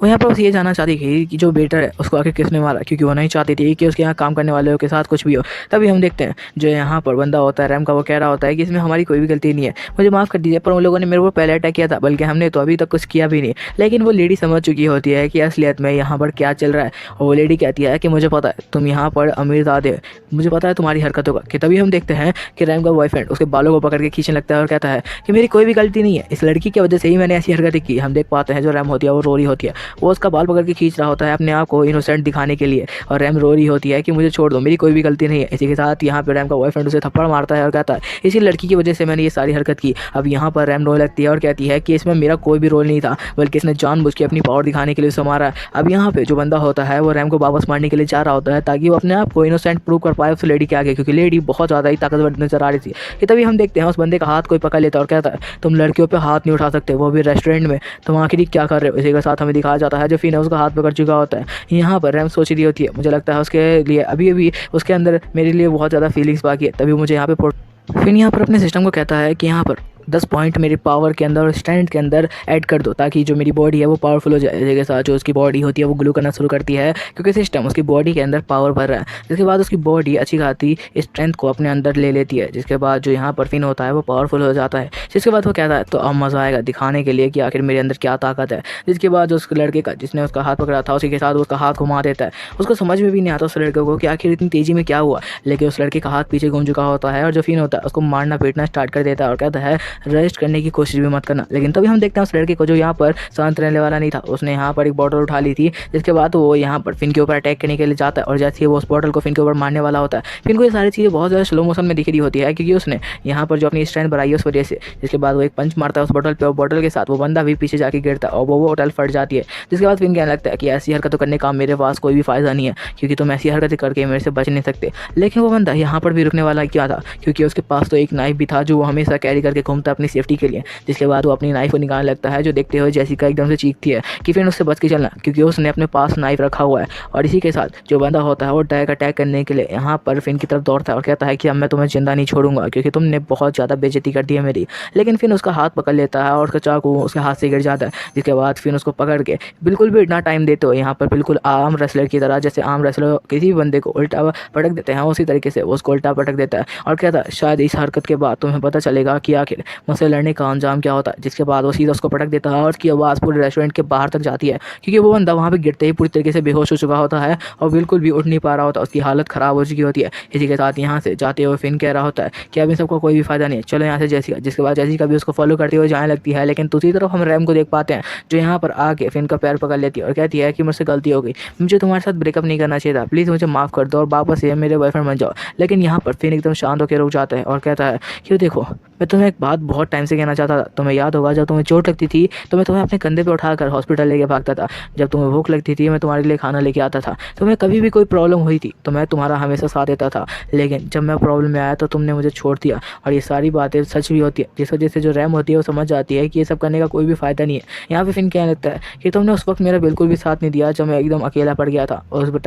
वो यहाँ पर बस ये जानना चाहती थी कि जो वेटर है उसको आखिर किसने मारा, क्योंकि वो नहीं चाहती थी कि उसके यहाँ काम करने वालों के साथ कुछ भी हो। तभी हम देखते हैं जो यहाँ पर बंदा होता है रैम का, वो कह रहा होता है कि इसमें हमारी कोई भी गलती नहीं है, मुझे माफ़ कर दीजिए, पर उन लोगों ने मेरे ऊपर पहले अटैक किया था, बल्कि हमने तो अभी तक कुछ किया भी नहीं। लेकिन वो लेडी समझ चुकी होती है कि असलियत में यहाँ पर क्या चल रहा है और वो लेडी कहती है कि मुझे पता है तुम यहाँ पर अमीरजादे, मुझे पता है तुम्हारी हरकतों का। कि तभी हम देखते हैं कि रैम का बॉयफ्रेंड उसके बालों को पकड़ के खींचने लगता है और कहता है कि मेरी कोई भी गलती नहीं है, इस लड़की की वजह से ही मैंने ऐसी हरकतें की। हम देख पाते हैं जो रैम होती है वो रो रही होती है, वो उसका बाल पकड़ के खींच रहा होता है अपने आप को इनोसेंट दिखाने के लिए और रैम रो रही होती है कि मुझे छोड़ दो, मेरी कोई भी गलती नहीं है। इसी के साथ यहाँ पे रैम का बॉयफ्रेंड उसे थप्पड़ मारता है और कहता है इसी लड़की की वजह से मैंने ये सारी हरकत की। अब यहाँ पर रैम रोने लगती है और कहती है कि इसमें मेरा कोई भी रोल नहीं था, बल्कि इसने जानबूझ के अपनी पावर दिखाने के लिए उसे मारा। अब यहाँ पे जो बंदा होता है वो रैम को वापस मारने के लिए जा रहा होता है ताकि वो अपने आप को इनोसेंट प्रूव कर पाए उस लेडी के आगे, क्योंकि लेडी बहुत ज़्यादा ही ताकतवर नजर आ रही थी। कि तभी हम देखते हैं उस बंदे का हाथ कोई पकड़ लेता है और कहता है तुम लड़कियों पर हाथ नहीं उठा सकते, वो भी रेस्टोरेंट में, तुम आखिर क्या कर रहे हो। इसी के साथ हमें दिखाया जाता है जो फिन है उसका हाथ पकड़ चुका होता है। यहाँ पर रैम सोच रही होती है, मुझे लगता है उसके लिए अभी उसके अंदर मेरे लिए बहुत ज़्यादा फीलिंग्स बाकी है। तभी मुझे यहाँ पे फिर यहाँ पर अपने सिस्टम को कहता है कि यहाँ पर 10 पॉइंट मेरी पावर के अंदर और स्ट्रेंथ के अंदर ऐड कर दो ताकि जो मेरी बॉडी है वो पावरफुल हो जाए। इसके साथ जो उसकी बॉडी होती है वो ग्लो करना शुरू करती है क्योंकि सिस्टम उसकी बॉडी के अंदर पावर भर रहा है। जिसके बाद उसकी बॉडी अच्छी खासी स्ट्रेंथ को अपने अंदर ले लेती है। जिसके बाद जो यहाँ पर फिन होता है वो पावरफुल हो जाता है। जिसके बाद वो कहता है तो अब मज़ा आएगा दिखाने के लिए कि आखिर मेरे अंदर क्या ताकत है। जिसके बाद उस लड़के का जिसने उसका हाथ पकड़ा था उसी के साथ उसका हाथ घुमा देता है। उसको समझ में भी नहीं आता उस लड़के को कि आखिर इतनी तेज़ी में क्या हुआ, लेकिन उस लड़के का हाथ पीछे घूम चुका होता है और जो फिन होता है उसको मारना पीटना स्टार्ट कर देता है और कहता है रेस्ट करने की कोशिश भी मत करना। लेकिन तभी हम देखते हैं उस लड़के को जो यहाँ पर शांत रहने वाला नहीं था, उसने यहाँ पर एक बॉटल उठा ली थी। जिसके बाद वो यहाँ पर फिन के ऊपर अटैक करने के लिए जाता है और जैसे ही वो उस बॉटल को फिन के ऊपर मारने वाला होता है, फिन को ये सारी चीज़ें बहुत ज़्यादा स्लो मोशन में दिख रही होती है क्योंकि उसने यहाँ पर जो अपनी स्ट्रेंथ बढ़ाई है उस वजह से। जिसके बाद वो एक पंच मारता है उस बॉटल पर और बॉटल के साथ वो बंदा भी पीछे जाके गिरता है और वो बॉटल फट जाती है। जिसके बाद फिन कहने लगता है कि ऐसी हरकतों करने का मेरे पास कोई भी फ़ायदा नहीं है क्योंकि तुम ऐसी हरकतें करके मेरे से बच नहीं सकते। लेकिन वो बंदा यहाँ पर भी रुकने वाला क्या था क्योंकि उसके पास तो एक नाइफ भी था जो वो हमेशा कैरी करके घूमता था अपनी सेफ्टी के लिए। जिसके बाद वो अपनी नाइफ को निकालने लगता है, जो देखते हुए जेसिका एकदम से चीखती है कि फिन उससे बच के चलना, क्योंकि उसने अपने पास नाइफ रखा हुआ है। और इसी के साथ जो बंदा होता है वो डायरेक्ट अटैक करने के लिए यहाँ पर फिन की तरफ दौड़ता है और कहता है कि अब मैं तुम्हें जिंदा नहीं छोड़ूंगा, क्योंकि तुमने बहुत ज़्यादा बेइज्जती कर दी है मेरी। लेकिन फिन उसका हाथ पकड़ लेता है और उसका चाकू उसके हाथ से गिर जाता है। जिसके बाद फिन उसको पकड़ के बिल्कुल भी इतना टाइम देते हो यहाँ पर बिल्कुल आर्म रेसलर की तरह, जैसे आर्म रेसलर किसी भी बंदे को उल्टा पटक देते हैं उसी तरीके से वो उसको उल्टा पटक देता है और कहता है शायद इस हरकत के बाद तुम्हें पता चलेगा कि आखिर मुझसे लड़ने का अंजाम क्या होता है। जिसके बाद वो सीधा उसको पटक देता है और उसकी आवाज़ पूरे रेस्टोरेंट के बाहर तक जाती है, क्योंकि वो बंदा वहाँ पे गिरते ही पूरी तरीके से बेहोश हो चुका होता है और बिल्कुल भी उठ नहीं पा रहा होता, उसकी हालत ख़राब हो चुकी होती है। इसी के साथ यहाँ से जाते हुए फिन कह रहा होता है कि अब इन सबका कोई भी फायदा नहीं है, चलो यहाँ से जेसिका। जिसके बाद जेसिका भी उसको फॉलो करते हुए जाने लगती है, लेकिन दूसरी तरफ हम रैम को देख पाते हैं जो यहाँ पर आके फिन का पैर पकड़ लेती है और कहती है कि मुझसे गलती हो गई, मुझे तुम्हारे साथ ब्रेकअप नहीं करना चाहिए था, प्लीज़ मुझे माफ़ कर दो और वापस से मेरे बॉयफ्रेंड बन जाओ। लेकिन यहाँ पर फिन एकदम शांत होकर रुक जाता है और कहता है कि देखो मैं तुम्हें एक बात बहुत टाइम से कहना चाहता था। तुम्हें याद होगा जब तुम्हें चोट लगती थी तो मैं तुम्हें अपने कंधे पे उठाकर हॉस्पिटल लेके भागता था, जब तुम्हें भूख लगती थी मैं तुम्हारे लिए खाना लेके आता था, तुम्हें कभी भी कोई प्रॉब्लम हुई थी तो मैं तुम्हारा हमेशा साथ देता था, लेकिन जब मैं प्रॉब्लम में आया तो तुमने मुझे छोड़ दिया। और ये सारी बातें सच भी होती है, जिस वजह से जो रैम होती है वो समझ जाती है कि ये सब करने का कोई भी फ़ायदा नहीं है। यहाँ पे फिन कहने लगता है कि तुमने उस वक्त मेरा बिल्कुल भी साथ नहीं दिया जब मैं एकदम अकेला पड़ गया था, और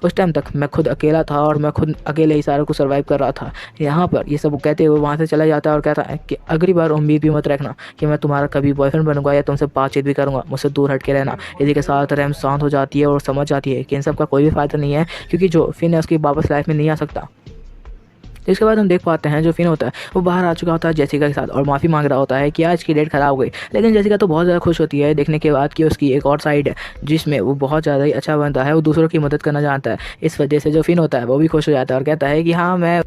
उस टाइम तक मैं खुद अकेला था और मैं खुद अकेले ही सारा कुछ सर्वाइव कर रहा था। यहाँ पर ये सब कहते हुए वहाँ से चला जाता है और कहता है कि अगली बार उम्मीद भी मत रखना कि मैं तुम्हारा कभी बॉयफ्रेंड बनूंगा या तुमसे बातचीत भी करूंगा, मुझसे दूर हट के रहना। इसी के साथ रैम शांत हो जाती है और समझ जाती है कि इन सब का कोई भी फ़ायदा नहीं है, क्योंकि जो फिन है उसकी वापस लाइफ में नहीं आ सकता। इसके बाद हम देख पाते हैं जो फिन होता है वो बाहर आ चुका होता है जेसिका के साथ और माफ़ी मांग रहा होता है कि आज की डेट ख़राब हो गई। लेकिन जेसिका तो बहुत ज़्यादा खुश होती है देखने के बाद कि उसकी एक और साइड है जिसमें वो बहुत ज़्यादा ही अच्छा बनता है, वो दूसरों की मदद करना जानता है। इस वजह से जो फिन होता है वो भी खुश हो जाता है और कहता है कि हाँ मैं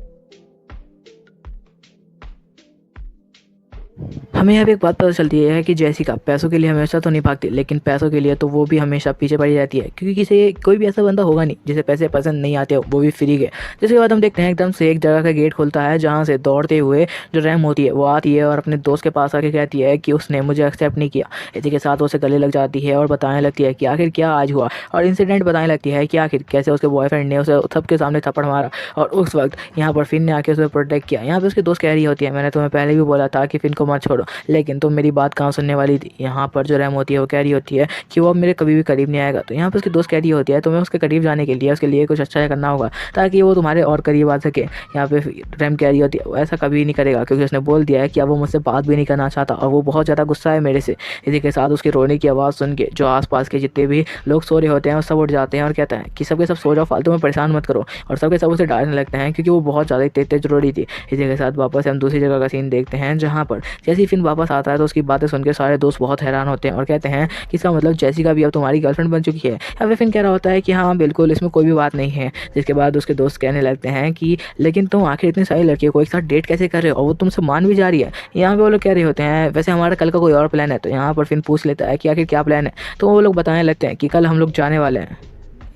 हमें यहाँ पे एक बात पता चलती है कि जेसिका पैसों के लिए हमेशा तो नहीं भागती, लेकिन पैसों के लिए तो वो भी हमेशा पीछे पड़ी रहती है, क्योंकि किसी कोई भी ऐसा बंदा होगा नहीं जिसे पैसे पसंद नहीं आते हो, वो भी फ्री के। जिसके बाद हम देखते हैं एकदम से एक जगह का गेट खुलता है जहाँ से दौड़ते हुए जो रैम होती है वो आती है और अपने दोस्त के पास आके कहती है कि उसने मुझे एक्सेप्ट नहीं किया। इसी के साथ वो उसे गले लग जाती है और बताने लगती है कि आखिर क्या आज हुआ, और इंसिडेंट बताने लगती है कि आखिर कैसे उसके बॉयफ्रेंड ने उसे सबके सामने थप्पड़ मारा और उस वक्त यहाँ पर फिन ने आके उसे प्रोटेक्ट किया। यहाँ पर उसकी दोस्त कह रही होती है मैंने तुम्हें पहले भी बोला था कि फिन को मत छोड़ो, लेकिन तुम मेरी बात कहाँ सुनने वाली थी। यहाँ पर जो रैम होती है वो कह रही होती है कि वो अब मेरे कभी भी करीब नहीं आएगा। तो यहाँ पर उसकी दोस्त कह रही होती है तुम्हें उसके करीब जाने के लिए उसके लिए कुछ अच्छा करना होगा ताकि वो तुम्हारे और करीब आ सके। यहाँ पे रैम कह रही होती है वो ऐसा कभी नहीं करेगा, क्योंकि उसने बोल दिया है कि अब वो मुझसे बात भी नहीं करना चाहता और वो बहुत ज़्यादा गुस्सा है मेरे से। इसी के साथ उसके रोने की आवाज़ सुन के जो आसपास के जितने भी लोग सो रहे होते हैं वो सब उठ जाते हैं और कहता है कि सबके सब सो जाओ, फालतू में परेशान मत करो, और सबके सब उसे डांटने लगते हैं क्योंकि वो बहुत ज़्यादा तेज रोड़ी थी। इसी के साथ वापस हम दूसरी जगह का सीन देखते हैं जहाँ पर जैसे ही फिन वापस आता है तो उसकी बातें सुनकर सारे दोस्त बहुत हैरान होते हैं और कहते हैं कि इसका मतलब जेसिका भी अब तुम्हारी गर्लफ्रेंड बन चुकी है। या फिर फिन कह रहा होता है कि हाँ बिल्कुल इसमें कोई भी बात नहीं है। जिसके बाद उसके दोस्त कहने लगते हैं कि लेकिन तुम आखिर इतनी सारी लड़कियों को एक साथ डेट कैसे कर रहे हो और वो तुमसे मान भी जा रही है। यहाँ पे वो लोग कह रहे होते हैं वैसे हमारा कल का कोई और प्लान है। तो यहाँ पर फिन पूछ लेता है कि आखिर क्या प्लान है, तो वो लोग बताने लगते हैं कि कल हम लोग जाने वाले हैं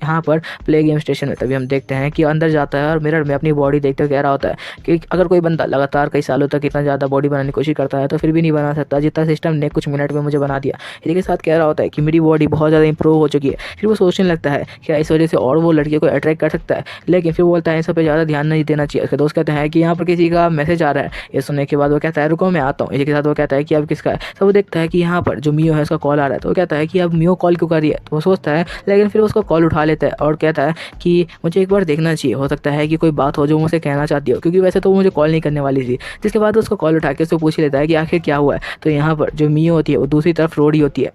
यहाँ पर प्ले गेम स्टेशन में। तभी हम देखते हैं कि अंदर जाता है और मिरर में अपनी बॉडी देखते हुए कह रहा होता है कि अगर कोई बंदा लगातार कई सालों तक इतना ज़्यादा बॉडी बनाने की कोशिश करता है तो फिर भी नहीं बना सकता जितना सिस्टम ने कुछ मिनट में मुझे बना दिया। इसी के साथ कह रहा होता है कि मेरी बॉडी बहुत ज़्यादा इंप्रूव हो चुकी है। फिर वो सोचने लगता है क्या इस वजह से और वो लड़कियों को अट्रैक्ट कर सकता है, लेकिन फिर वो बोलता है इन सब पर ज़्यादा ध्यान नहीं देना चाहिए। उसके दोस्त कहते हैं कि यहाँ पर किसी का मैसेज आ रहा है। ये सुनने के बाद वो कहता है रुको मैं आता हूँ। इसी के साथ वो कहता है कि अब किसका है। तो वो देखता है कि यहाँ पर जो मियो है उसका कॉल आ रहा है। तो वो कहता है कि अब मियो कॉल क्यों कर रही है। तो वो सोचता है, लेकिन फिर उसका कॉल उठा लेता है और कहता है कि मुझे एक बार देखना चाहिए, हो सकता है कि कोई बात हो जो मुझसे कहना चाहती हो, क्योंकि वैसे तो वो मुझे कॉल नहीं करने वाली थी। जिसके बाद उसको कॉल उठा के उसको पूछ लेता है कि आखिर क्या हुआ है। तो यहाँ पर जो मियो होती है वो दूसरी तरफ रो रही होती है।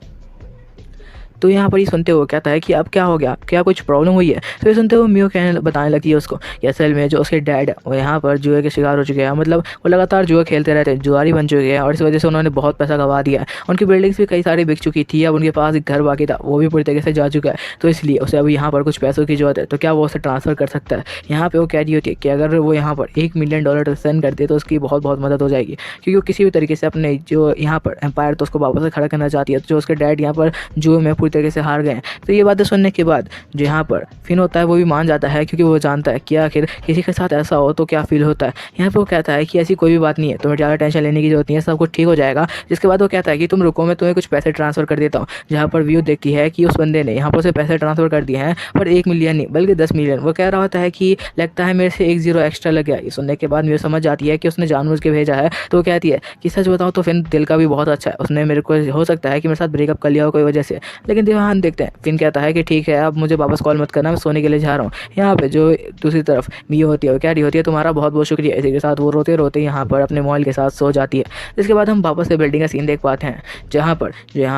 तो यहाँ पर ही सुनते हुए कहता है कि अब क्या हो गया, क्या कुछ प्रॉब्लम हुई है। तो ये सुनते हुए मियो बताने लगती है उसको कि असल में जो उसके डैड है वो यहाँ पर जुए के शिकार हो चुके हैं, मतलब वो लगातार जुआ खेलते रहते हैं, जुआरी बन चुके हैं और इस वजह से उन्होंने बहुत पैसा गंवा दिया है। उनकी बिल्डिंग्स भी कई सारी बिक चुकी थी, अब उनके पास एक घर बाकी था वो भी पूरी तरीके से जा चुका है। तो इसलिए उसे अभी यहाँ पर कुछ पैसों की जरूरत है, तो क्या वो उसे ट्रांसफ़र कर सकता है। यहाँ पर वो कह रही होती है कि अगर वो यहाँ पर $1 मिलियन सेंड करते तो उसकी बहुत मदद हो जाएगी, क्योंकि वो किसी भी तरीके से अपने जो यहाँ पर एम्पायर तो उसको वापस से खड़ा करना चाहती है। तो जो उसके डैड यहाँ पर जुए में पूरी पूरी तरीके से हार गए हैं। तो ये बातें सुनने के बाद जो यहाँ पर फिन होता है वो भी मान जाता है, क्योंकि वो जानता है कि आखिर किसी के साथ ऐसा हो तो क्या फील होता है। यहाँ पर वो कहता है कि ऐसी कोई भी बात नहीं है, तुम्हें ज़्यादा टेंशन लेने की जरूरत नहीं है, सब कुछ ठीक हो जाएगा। जिसके बाद वो कहता है कि तुम रुको, मैं तुम्हें कुछ पैसे ट्रांसफ़र कर देता हूँ। जहाँ पर व्यू देखती है कि उस बंदे ने यहाँ पर उसे पैसे ट्रांसफ़र कर दिए हैं, पर 1 मिलियन नहीं बल्कि 10 मिलियन। वो कह रहा होता है कि लगता है मेरे से 1 ज़ीरो एक्स्ट्रा लग गया। ये सुनने के बाद मुझे समझ आती है कि उसने जानबूझ के भेजा है। तो वो कहती है कि सच बताऊँ तो फिन दिल का भी बहुत अच्छा है, उसने मेरे को हो सकता है कि मेरे साथ ब्रेकअप कर लिया हो कोई वजह से। लेकिन ध्यान देखते हैं, फिन कहता है कि ठीक है अब मुझे वापस कॉल मत करना, मैं सोने के लिए जा रहा हूँ। यहाँ पे जो दूसरी तरफ मियो होती है वो कह रही होती है तुम्हारा बहुत बहुत शुक्रिया। इसी के साथ वो रोते रोते यहाँ पर अपने मोबाइल के साथ सो जाती है। इसके बाद हम वापस से बिल्डिंग का सीन देख पाते हैं, जहाँ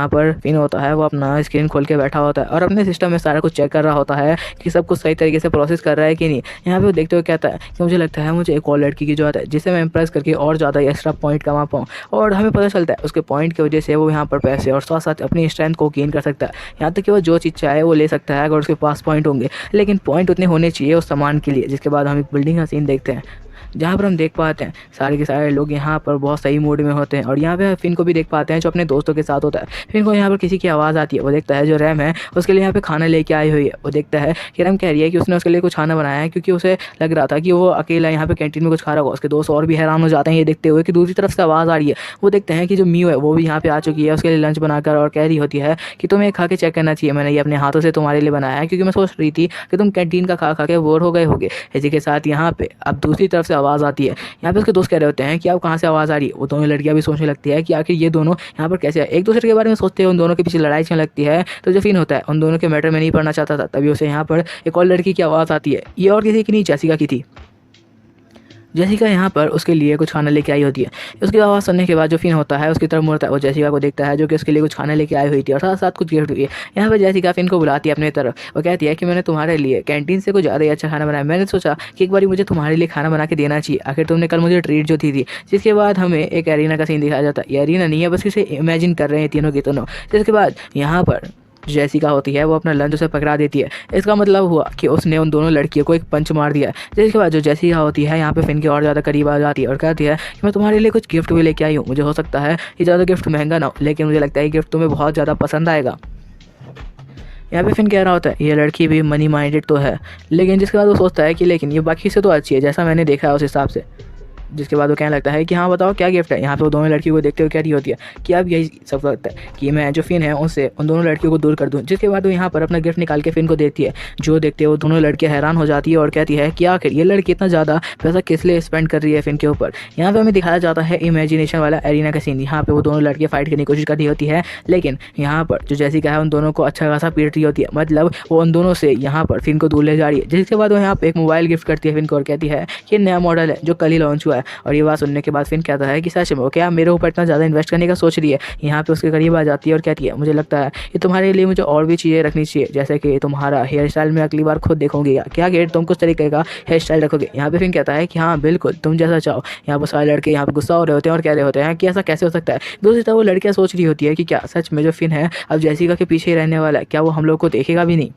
पर फिन होता है वो अपना स्क्रीन खोल के बैठा होता है और अपने सिस्टम में सारा कुछ चेक कर रहा होता है कि सब कुछ सही तरीके से प्रोसेस कर रहा है कि नहीं। यहाँ पे वो देखते हुए कहता है कि मुझे लगता है मुझे एक और लड़की की ज़रूरत है जिसे मैं इंप्रेस करके और ज़्यादा एक्स्ट्रा पॉइंट कमा पाऊँ। और हमें पता चलता है उसके पॉइंट की वजह से वो यहाँ पर पैसे और साथ साथ अपनी स्ट्रेंथ को गेन कर सकता है। यहाँ तक कि वो जो चीज़ चाहे वो ले सकता है अगर उसके पास पॉइंट होंगे, लेकिन पॉइंट उतने होने चाहिए उस सामान के लिए। जिसके बाद हम एक बिल्डिंग का सीन देखते हैं, जहाँ पर हम देख पाते हैं सारे के सारे लोग यहाँ पर बहुत सही मूड में होते हैं। और यहाँ पे फिन को भी देख पाते हैं जो अपने दोस्तों के साथ होता है। फिन को यहाँ पर किसी की आवाज़ आती है, वो देखता है जो रैम है उसके लिए यहाँ पे खाना लेके आई हुई है। वो देखता है कि रैम कह रही है कि उसने उसके लिए कुछ खाना बनाया है, क्योंकि उसे लग रहा था कि वो अकेला यहाँ पे कैंटीन में कुछ खा रहा होगा। उसके दोस्त और भी हैरान हो जाते हैं ये देखते हुए कि दूसरी तरफ से आवाज़ आ रही है। वो देखते हैं कि जो मियो है वो भी यहाँ पे आ चुकी है उसके लिए लंच बनाकर, और कह रही होती है कि तुम्हें खा के चेक करना चाहिए, मैंने ये अपने हाथों से तुम्हारे लिए बनाया है, क्योंकि मैं सोच रही थी कि तुम कैंटीन का खा खा के बोर हो गए होगे। इसी के साथ यहाँ पे अब दूसरी तरफ से आवाज़ आती है। यहाँ पे उसके दोस्त कह रहे होते हैं कि अब कहाँ से आवाज़ आ रही है। वो दोनों लड़कियाँ भी सोचने लगती है कि आखिर ये दोनों यहाँ पर कैसे एक दूसरे के बारे में सोचते हैं। उन दोनों के पीछे लड़ाई चलने लगती है। तो जो फिन होता है उन दोनों के मैटर में नहीं पढ़ना चाहता था, तभी उसे यहाँ पर एक और लड़की की आवाज़ आती है। ये और किसी की नहीं, जेसिका की थी। जेसिका यहाँ पर उसके लिए कुछ खाना लेके आई होती है। उसकी आवाज़ सुनने के बाद जो फिन होता है उसकी तरफ मुड़ता है। वो जेसिका को देखता है जो कि उसके लिए कुछ खाना लेके आई हुई थी और साथ साथ कुछ गिफ्ट भी है। यहाँ पर जेसिका फिन को बुलाती है अपने तरफ। वो कहती है कि मैंने तुम्हारे लिए कैंटीन से कुछ ज़्यादा ही अच्छा खाना बनाया, मैंने सोचा कि एक बार मुझे तुम्हारे लिए खाना बना के देना चाहिए, आखिर तुमने कल मुझे ट्रीट जो थी। जिसके बाद हमें एक एरिना का सीन दिखाया जाता है। ये एरिना नहीं है, बस इसे इमेजिन कर रहे हैं तीनों के तीनों। जिसके बाद यहाँ पर जेसिका होती है वो अपना लंच उसे पकड़ा देती है। इसका मतलब हुआ कि उसने उन दोनों लड़कियों को एक पंच मार दिया। जिसके बाद जो जेसिका होती है यहाँ पे फिन के और ज़्यादा करीब आ जाती है और कहती है कि मैं तुम्हारे लिए कुछ गिफ्ट भी लेके आई हूँ। मुझे हो सकता है ये ज़्यादा गिफ्ट महंगा ना हो, लेकिन मुझे लगता है ये गिफ्ट तुम्हें बहुत ज़्यादा पसंद आएगा। यहाँ पे फिन कह रहा होता है ये लड़की भी मनी माइंडेड तो है, लेकिन जिसके बाद वो सोचता है कि लेकिन ये बाकी से तो अच्छी है जैसा मैंने देखा है उस हिसाब से। जिसके बाद वो कहने लगता है कि हाँ बताओ क्या गिफ्ट है। यहाँ पे वो दोनों लड़कियों को देखते हुए कह रही होती है कि अब यही सब लगता है कि मैं जो फिन है उससे उन दोनों लड़कियों को दूर कर दूँ। जिसके बाद वो यहाँ पर अपना गिफ्ट निकाल के फिन को देती है। जो देखते हैं वो दोनों लड़कियाँ हैरान हो जाती है और कहती है कि आखिर ये लड़की इतना ज़्यादा पैसा किस लिए स्पेंड कर रही है फिन के ऊपर। यहाँ पर हमें दिखाया जाता है इमेजिनेशन वाला एरिना का सीन। यहाँ पर वो दोनों लड़कियाँ फाइट करने की कोशिश कर रही होती है, लेकिन यहाँ पर जो जेसिका है उन दोनों को अच्छा खासा पीट रही होती है। मतलब वो उन दोनों से यहाँ पर फिन को दूर ले जा रही है। जिसके बाद वो यहाँ पर एक मोबाइल गिफ्ट करती है फिन को और कहती है कि नया मॉडल है जो कल ही लॉन्च हुआ है। और ये बात सुनने के बाद फिन कहता है कि सच में क्या मेरे ऊपर इतना ज़्यादा इन्वेस्ट करने का सोच रही है। यहाँ पे उसके करीब आ जाती है और कहती है मुझे लगता है कि तुम्हारे लिए मुझे और भी चीज़ें रखनी चाहिए, जैसे कि तुम्हारा हेयर स्टाइल में अगली बार खुद देखोगे क्या गेट तुम कुछ तरीके का हेयर स्टाइल रखोगे। यहाँ पे फिन कहता है कि हाँ बिल्कुल तुम जैसा चाहो। यहाँ पर सारे लड़के यहाँ पे गुस्सा हो रहे होते हैं और कह रहे होते हैं कि ऐसा कैसे हो सकता है। दूसरी तरफ वो लड़कियाँ सोच रही होती है कि क्या सच में जो फिन है अब जेसिका के पीछे ही रहने वाला है, क्या वो हम लोग को देखेगा भी नहीं।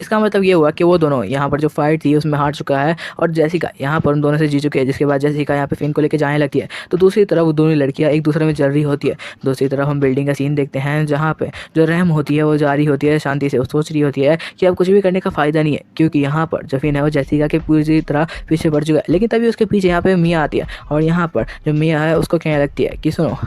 इसका मतलब ये हुआ कि वो दोनों यहाँ पर जो फाइट थी उसमें हार चुका है और जेसिका यहाँ पर उन दोनों से जीत चुके हैं। जिसके बाद जेसिका यहाँ पे फिन को लेकर जाने लगती है, तो दूसरी तरफ वो दोनों लड़कियाँ एक दूसरे में जल रही होती है। दूसरी तरफ हम बिल्डिंग का सीन देखते हैं जहाँ पे जो रैम होती है वो जा रही होती है शांति से। वो सोच रही होती है कि अब कुछ भी करने का फ़ायदा नहीं है, क्योंकि यहाँ पर जो फिन है वो जेसिका के पूरी तरह पीछे पड़ चुका है। लेकिन तभी उसके पीछे यहाँ पे मिया आती है और यहाँ पर जो मिया है उसको कहने लगती है कि सुनो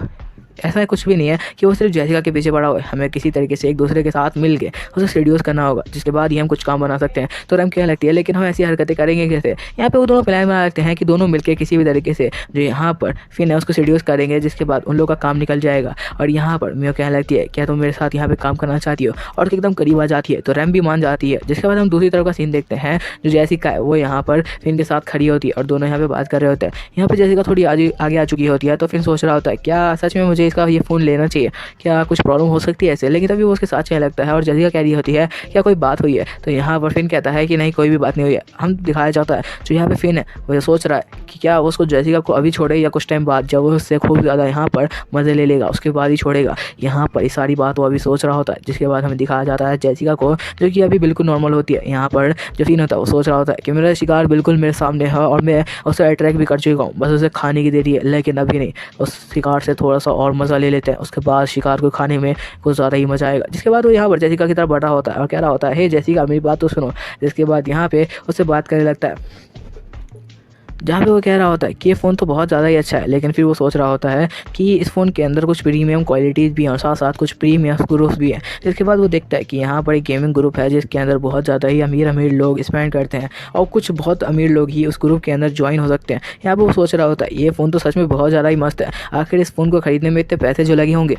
ऐसा कुछ भी नहीं है कि वो सिर्फ जेसिका के पीछे पड़ा हुआ है, हमें किसी तरीके से एक दूसरे के साथ मिल के उसे सीड्यूस करना होगा, जिसके बाद ही हम कुछ काम बना सकते हैं। तो रैम कहने लगती है लेकिन हम ऐसी हरकतें करेंगे कैसे। यहाँ पे वो दोनों प्लान बना लगते हैं कि दोनों मिलकर किसी भी तरीके से जो यहाँ पर फिन है उसको सीड्यूस करेंगे, जिसके बाद उन लोगों का काम निकल जाएगा। और यहाँ पर मियो कहने लगती है क्या तुम मेरे साथ यहाँ पे काम करना चाहती हो, और एकदम करीब आ जाती है। तो रैम भी मान जाती है। जिसके बाद हम दूसरी तरफ का सीन देखते हैं जो जेसिका है वो यहाँ पर फिन के साथ खड़ी होती है और दोनों यहाँ पे बात कर रहे होते हैं। यहाँ पर जेसिका थोड़ी आगे आ चुकी होती है, तो फिर सोच रहा होता है क्या सच में मुझे इसका ये फ़ोन लेना चाहिए, क्या कुछ प्रॉब्लम हो सकती है ऐसे। लेकिन तभी वो उसके साथ चलने लगता है और जेसिका कह रही होती है क्या कोई बात हुई है। तो यहाँ पर फिन कहता है कि नहीं कोई भी बात नहीं हुई है। हम दिखाया जाता है जो यहाँ पे फिन है वो सोच रहा है कि क्या वो उसको जेसिका को अभी छोड़े या कुछ टाइम बाद जब वो उससे खूब ज़्यादा यहाँ पर मज़े ले लेगा उसके बाद ही छोड़ेगा। यहाँ पर ये सारी बात वो अभी सोच रहा होता है। जिसके बाद हमें दिखाया जाता है जेसिका को जो कि अभी बिल्कुल नॉर्मल होती है। यहाँ पर जो फिन होता है वो सोच रहा होता है कि मेरा शिकार बिल्कुल मेरे सामने है और मैं उसे अट्रैक्ट भी कर चुका हूँ, बस उसे खाने की देरी है। लेकिन अभी नहीं, उस शिकार से थोड़ा सा और मज़ा ले लेते हैं। उसके बाद शिकार को खाने में कुछ ज़्यादा ही मज़ा आएगा। जिसके बाद वो यहाँ पर जेसिका की तरफ बढ़ रहा होता है और कह रहा होता है, हे जेसिका मेरी बात तो सुनो। जिसके बाद यहाँ पे उससे बात करने लगता है, जहाँ पे वो कह रहा होता है कि ये फ़ोन तो बहुत ज़्यादा ही अच्छा है, लेकिन फिर वो सोच रहा होता है कि इस फ़ोन के अंदर कुछ प्रीमियम क्वालिटीज़ भी हैं और साथ साथ कुछ प्रीमियम ग्रुप्स भी हैं। जिसके बाद वो देखता है कि यहाँ पर एक गेमिंग ग्रुप है जिसके अंदर बहुत ज़्यादा ही अमीर अमीर लोग स्पेंड करते हैं और कुछ बहुत अमीर लोग ही उस ग्रुप के अंदर ज्वाइन हो सकते हैं। यहाँ पर वो सोच रहा होता है ये फ़ोन तो सच में बहुत ज़्यादा ही मस्त है, आखिर इस फ़ोन को ख़रीदने में इतने पैसे जो लगे होंगे।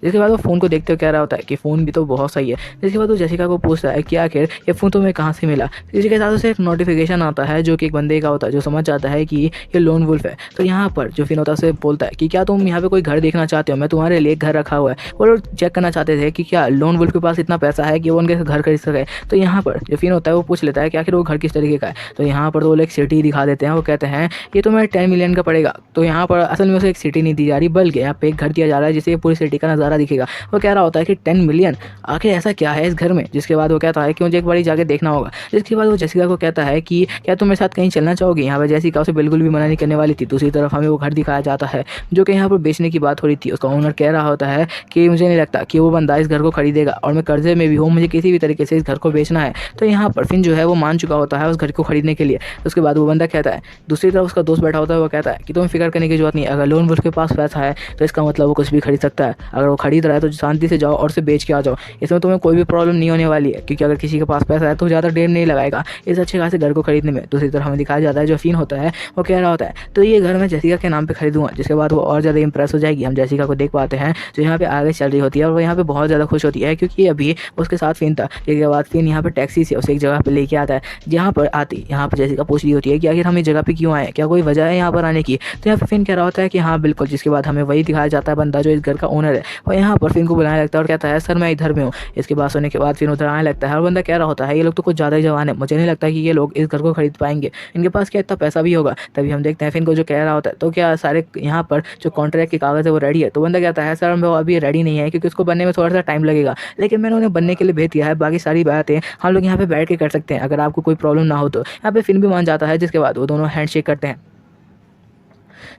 जिसके बाद वो फ़ोन को देखते हुए कह रहा होता है कि फ़ोन भी तो बहुत सही है। जिसके बाद वो जेसिका को पूछता है कि आखिर ये फ़ोन तुम्हें कहाँ से मिला। इसी के साथ उसे एक नोटिफिकेशन आता है जो कि एक बंदे का होता है जो समझ जाता है कि ये लोन वुल्फ है। तो यहाँ पर जो फिन होता है उसे बोलता है कि क्या तुम यहाँ पे कोई घर देखना चाहते हो, मैं तुम्हारे लिए एक घर रखा हुआ है। वो लोग चेक करना चाहते थे कि क्या लोन वुल्फ के पास इतना पैसा है कि वो उनके घर खरीद सके। तो यहाँ पर जो फिन होता है वो पूछ लेता है कि आखिर वो घर किस तरीके का है। तो यहाँ पर वो लोग एक सिटी दिखा देते हैं। वो कहते हैं ये तुम्हें 10 मिलियन का पड़ेगा। तो यहाँ पर असल में उसे एक सिटी नहीं दी जा रही बल्कि यहाँ पे एक घर दिया जा रहा है जिससे पूरी सिटी का नज़ारा दिखेगा। वो कह रहा होता है कि 10 मिलियन, आखिर ऐसा क्या है इस घर में। जिसके बाद वो कहता है कि मुझे एक बार जाके देखना होगा। जिसके बाद वो जेसिका को कहता है कि क्या तुम मेरे साथ कहीं चलना चाहोगी। यहाँ पर जेसिका उसे बिल्कुल भी मना नहीं करने वाली थी। दूसरी तरफ हमें वो घर दिखाया जाता है जो कि यहाँ पर बेचने की बात हो रही थी। उसका ओनर कह रहा होता है कि मुझे नहीं लगता कि वो बंदा इस घर को खरीदेगा और मैं कर्जे में भी हूँ, मुझे किसी भी तरीके से इस घर को बेचना है। तो यहाँ पर फिन जो है वो मान चुका होता है उस घर को खरीदने के लिए। उसके बाद वो बंदा कहता है, दूसरी तरफ उसका दोस्त बैठा होता है, वो कहता है कि तुम्हें फिक्र करने की जरूरत नहीं, अगर लोन वुल्फ के पास पैसा है तो इसका मतलब वो कुछ भी खरीद सकता है। अगर वो खरीद रहा है तो शांति से जाओ और उसे बेच के आ जाओ, इसमें तुम्हें कोई भी प्रॉब्लम नहीं होने वाली है। क्योंकि अगर किसी के पास पैसा है तो ज़्यादा देर नहीं लगाएगा इस अच्छे खासे घर को खरीदने में। दूसरी तरफ हमें दिखाया जाता है जो फिन होता है वो कह रहा होता है तो ये घर मैं जेसिका के नाम पे खरीदूंगा। जिसके बाद वो और ज़्यादा इंप्रेस हो जाएगी। हम जेसिका को देख पाते हैं जो यहाँ पे आगे चल रही होती है और वो यहाँ पे बहुत ज़्यादा खुश होती है क्योंकि अभी उसके साथ फिन था। इसके बाद फिन यहाँ पर टैक्सी से उसे एक जगह पर लेके आता है। जहाँ पर यहाँ पर जेसिका पूछ रही होती है कि आखिर हम इस जगह पे क्यों आए, क्या कोई वजह है यहाँ पर आने की। तो यहाँ पर फिन कह रहा होता है कि हाँ बिल्कुल। जिसके बाद हमें वही दिखाया जाता है बंदा जो इस घर का ओनर है वो यहाँ पर फिन को बुलाने लगता है और कहता है सर मैं इधर में हूँ। इसके बाद सुनने के बाद फिर उधर आने लगता है और बंदा कह रहा होता है ये लोग तो कुछ ज़्यादा ही जवान है, मुझे नहीं लगता कि ये लोग इस घर को खरीद पाएंगे, इनके पास क्या इतना पैसा भी होगा। तभी हम देखते हैं फिन को जो कह रहा होता है तो क्या सारे यहाँ पर जो कॉन्ट्रैक्ट के कागज़ है वो रेडी है। तो बंदा कहता है सर वो अभी रेडी नहीं है क्योंकि उसको बनने में थोड़ा सा टाइम लगेगा, लेकिन मैंने उन्हें बनने के लिए भेज दिया है, बाकी सारी बातें हम लोग यहाँ पे बैठ के कर सकते हैं अगर आपको कोई प्रॉब्लम ना हो तो। यहाँ पे फिन भी मान जाता है। जिसके बाद वो दोनों हैंड शेक करते हैं।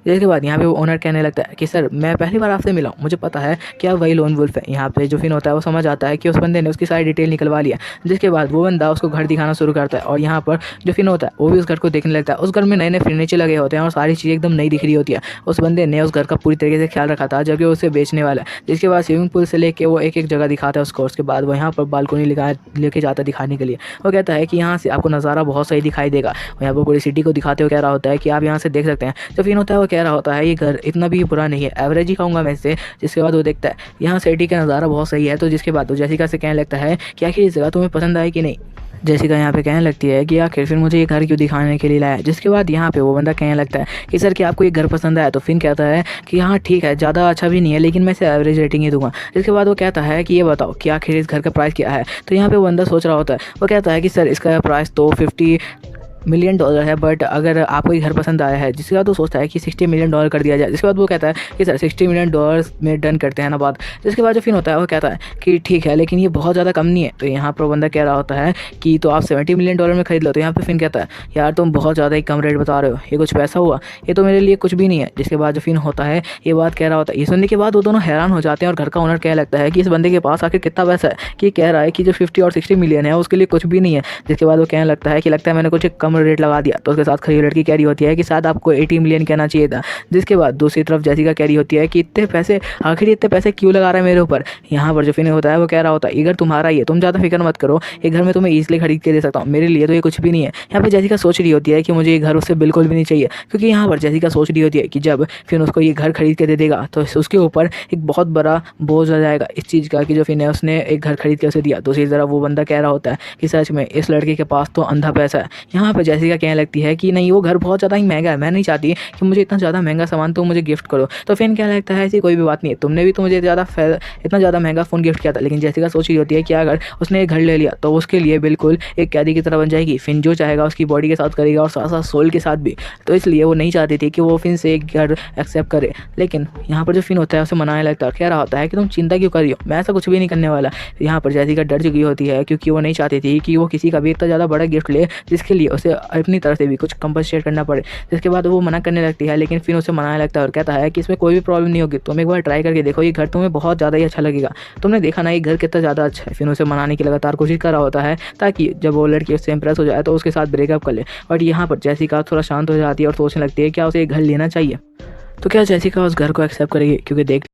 जिसके बाद यहाँ पे वो ओनर कहने लगता है कि सर मैं पहली बार आपसे मिला हूँ, मुझे पता है कि आप वही लोन वुल्फ है। यहाँ पे जो फिन होता है वो समझ आता है कि उस बंदे ने उसकी सारी डिटेल निकलवा लिया। जिसके बाद वो बंदा उसको घर दिखाना शुरू करता है और यहाँ पर जो फिन होता है वो भी उस घर को देखने लगता है। उस घर में नए नए फर्नीचर लगे होते हैं और सारी चीज़ें एकदम नई दिख रही होती है। उस बंदे ने उस घर का पूरी तरीके से ख्याल रखा था जबकि उसे बेचने वाला है। जिसके बाद स्विमिंग पूल से लेके वो एक एक जगह दिखाता है उसको। उसके बाद वो यहाँ पर बालकोनी लेके जाता है दिखाने के लिए। वो कहता है कि यहाँ से आपको नज़ारा बहुत सही दिखाई देगा। यहाँ पर पूरी सिटी को दिखाते हुए कह रहा होता है कि आप यहाँ से देख सकते हैं। जो फिन होता है वो कह रहा होता है ये घर इतना भी बुरा नहीं है, एवरेज ही कहूँगा मैं इसे। जिसके बाद वो देखता है यहाँ सिटी का नज़ारा बहुत सही है। तो जिसके बाद वो जेसिका से कहने लगता है कि आखिर इस जगह तुम्हें पसंद आई कि नहीं। जेसिका यहाँ पे कहने लगती है कि आखिर फिर मुझे ये घर क्यों दिखाने के लिए लाया। जिसके बाद यहाँ पे वो बंदा कहने लगता है कि सर क्या आपको ये घर पसंद आया। तो फिर कहता है कि हाँ ठीक है, ज़्यादा अच्छा भी नहीं है लेकिन मैं इसे एवरेज रेटिंग ही दूंगा। जिसके बाद वो कहता है कि ये बताओ कि आखिर इस घर का प्राइस क्या है। तो यहाँ पे वो बंदा सोच रहा होता है। वो कहता है कि सर इसका प्राइस तो $50 मिलियन है, बट अगर आपको ये घर पसंद आया है। जिसके बाद वो सोचता है कि $60 मिलियन कर दिया जाए। जिसके बाद वो कहता है कि सर $60 मिलियन में डन करते हैं ना बात। जिसके बाद जो फिन होता है वो कहता है कि ठीक है लेकिन ये बहुत ज़्यादा कम नहीं है। तो यहाँ पर बंदा कह रहा होता है कि तो आप $70 मिलियन में खरीद लो। तो यहाँ पर फिन कहता है यार तुम बहुत ज़्यादा ही कम रेट बता रहे हो, ये कुछ पैसा हुआ, ये तो मेरे लिए कुछ भी नहीं है। जिसके बाद जो फिन होता है ये बात कह रहा होता है। ये सुनने के बाद वो दोनों हैरान हो जाते हैं और घर का ओनर कहने लगता है कि इस बंदे के पास आखिर कितना पैसा है कि कह रहा है कि जो 50 और 60 मिलियन है उसके लिए कुछ भी नहीं है। जिसके बाद वो कहने लगता है कि लगता है मैंने कुछ कम रेट लगा दिया। तो उसके साथ खड़ी लड़की कह रही होती है कि शायद आपको 80 मिलियन कहना चाहिए था। जिसके बाद दूसरी तरफ जेसिका कह रही होती है कि इतने पैसे, आखिर इतने पैसे क्यों लगा रहा है मेरे ऊपर। यहाँ पर जो फिन होता है वो कह रहा होता है ये घर तुम्हारा ही है, तुम ज़्यादा फिक्र मत करो, ये घर मैं तुम्हें ईजिली खरीद के दे सकता हूँ, मेरे लिए तो ये कुछ भी नहीं है। यहाँ पर जेसिका सोच रही होती है कि मुझे ये घर उससे बिल्कुल भी नहीं चाहिए। क्योंकि यहाँ पर जेसिका सोच रही होती है कि जब फिर उसको ये घर खरीद के दे देगा तो उसके ऊपर एक बहुत बड़ा बोझ आ जाएगा इस चीज़ का कि जो फिर उसने एक घर खरीद के उसे दिया। दूसरी तरफ वो बंदा कह रहा होता है कि सच में इस लड़के के पास तो अंधा पैसा है। यहाँ पर जेसिका कहने लगती है कि नहीं वो घर बहुत ज़्यादा ही महंगा है, मैं नहीं चाहती कि मुझे इतना ज़्यादा महंगा सामान तुम मुझे गिफ्ट करो। तो फिर क्या लगता है ऐसी कोई भी बात नहीं है, तुमने भी तो मुझे इतना ज़्यादा महंगा फ़ोन गिफ्ट किया था। लेकिन जेसिका सोच रही होती है कि अगर उसने एक घर ले लिया तो उसके लिए बिल्कुल एक कैदी की तरह बन जाएगी। फिन जो चाहेगा उसकी बॉडी के साथ करेगा और साथ साथ सोल के साथ भी। तो इसलिए वो नहीं चाहती थी कि वो फिन से एक घर एक्सेप्ट करे। लेकिन यहाँ पर जो फिन होता है उसे मनाने लगता है, कह रहा होता है कि तुम चिंता क्यों कर रही हो, मैं ऐसा कुछ भी नहीं करने वाला। यहाँ पर जेसिका डर चुकी होती है क्योंकि वो नहीं चाहती थी कि वो किसी का भी इतना ज़्यादा बड़ा गिफ्ट ले जिसके लिए उसे अपनी तरफ से भी कुछ कंपनसेट करना पड़े। जिसके बाद वो मना करने लगती है, लेकिन फिर उसे मनाने लगता है और कहता है कि इसमें कोई भी प्रॉब्लम नहीं होगी, तुम एक बार ट्राई करके देखो, ये घर तुम्हें बहुत ज़्यादा ही अच्छा लगेगा। तुमने देखा ना ये घर कितना ज़्यादा अच्छा है। फिर उसे मनाने की लगातार कोशिश कर रहा होता है ताकि जब वो लड़की उससे इंप्रेस हो जाए तो उसके साथ ब्रेकअप कर ले। बट यहाँ पर जेसिका थोड़ा शांत हो जाती है और सोचने लगती है क्या उसे ये घर लेना चाहिए। तो क्या जेसिका उस घर को एक्सेप्ट करेगी, क्योंकि देख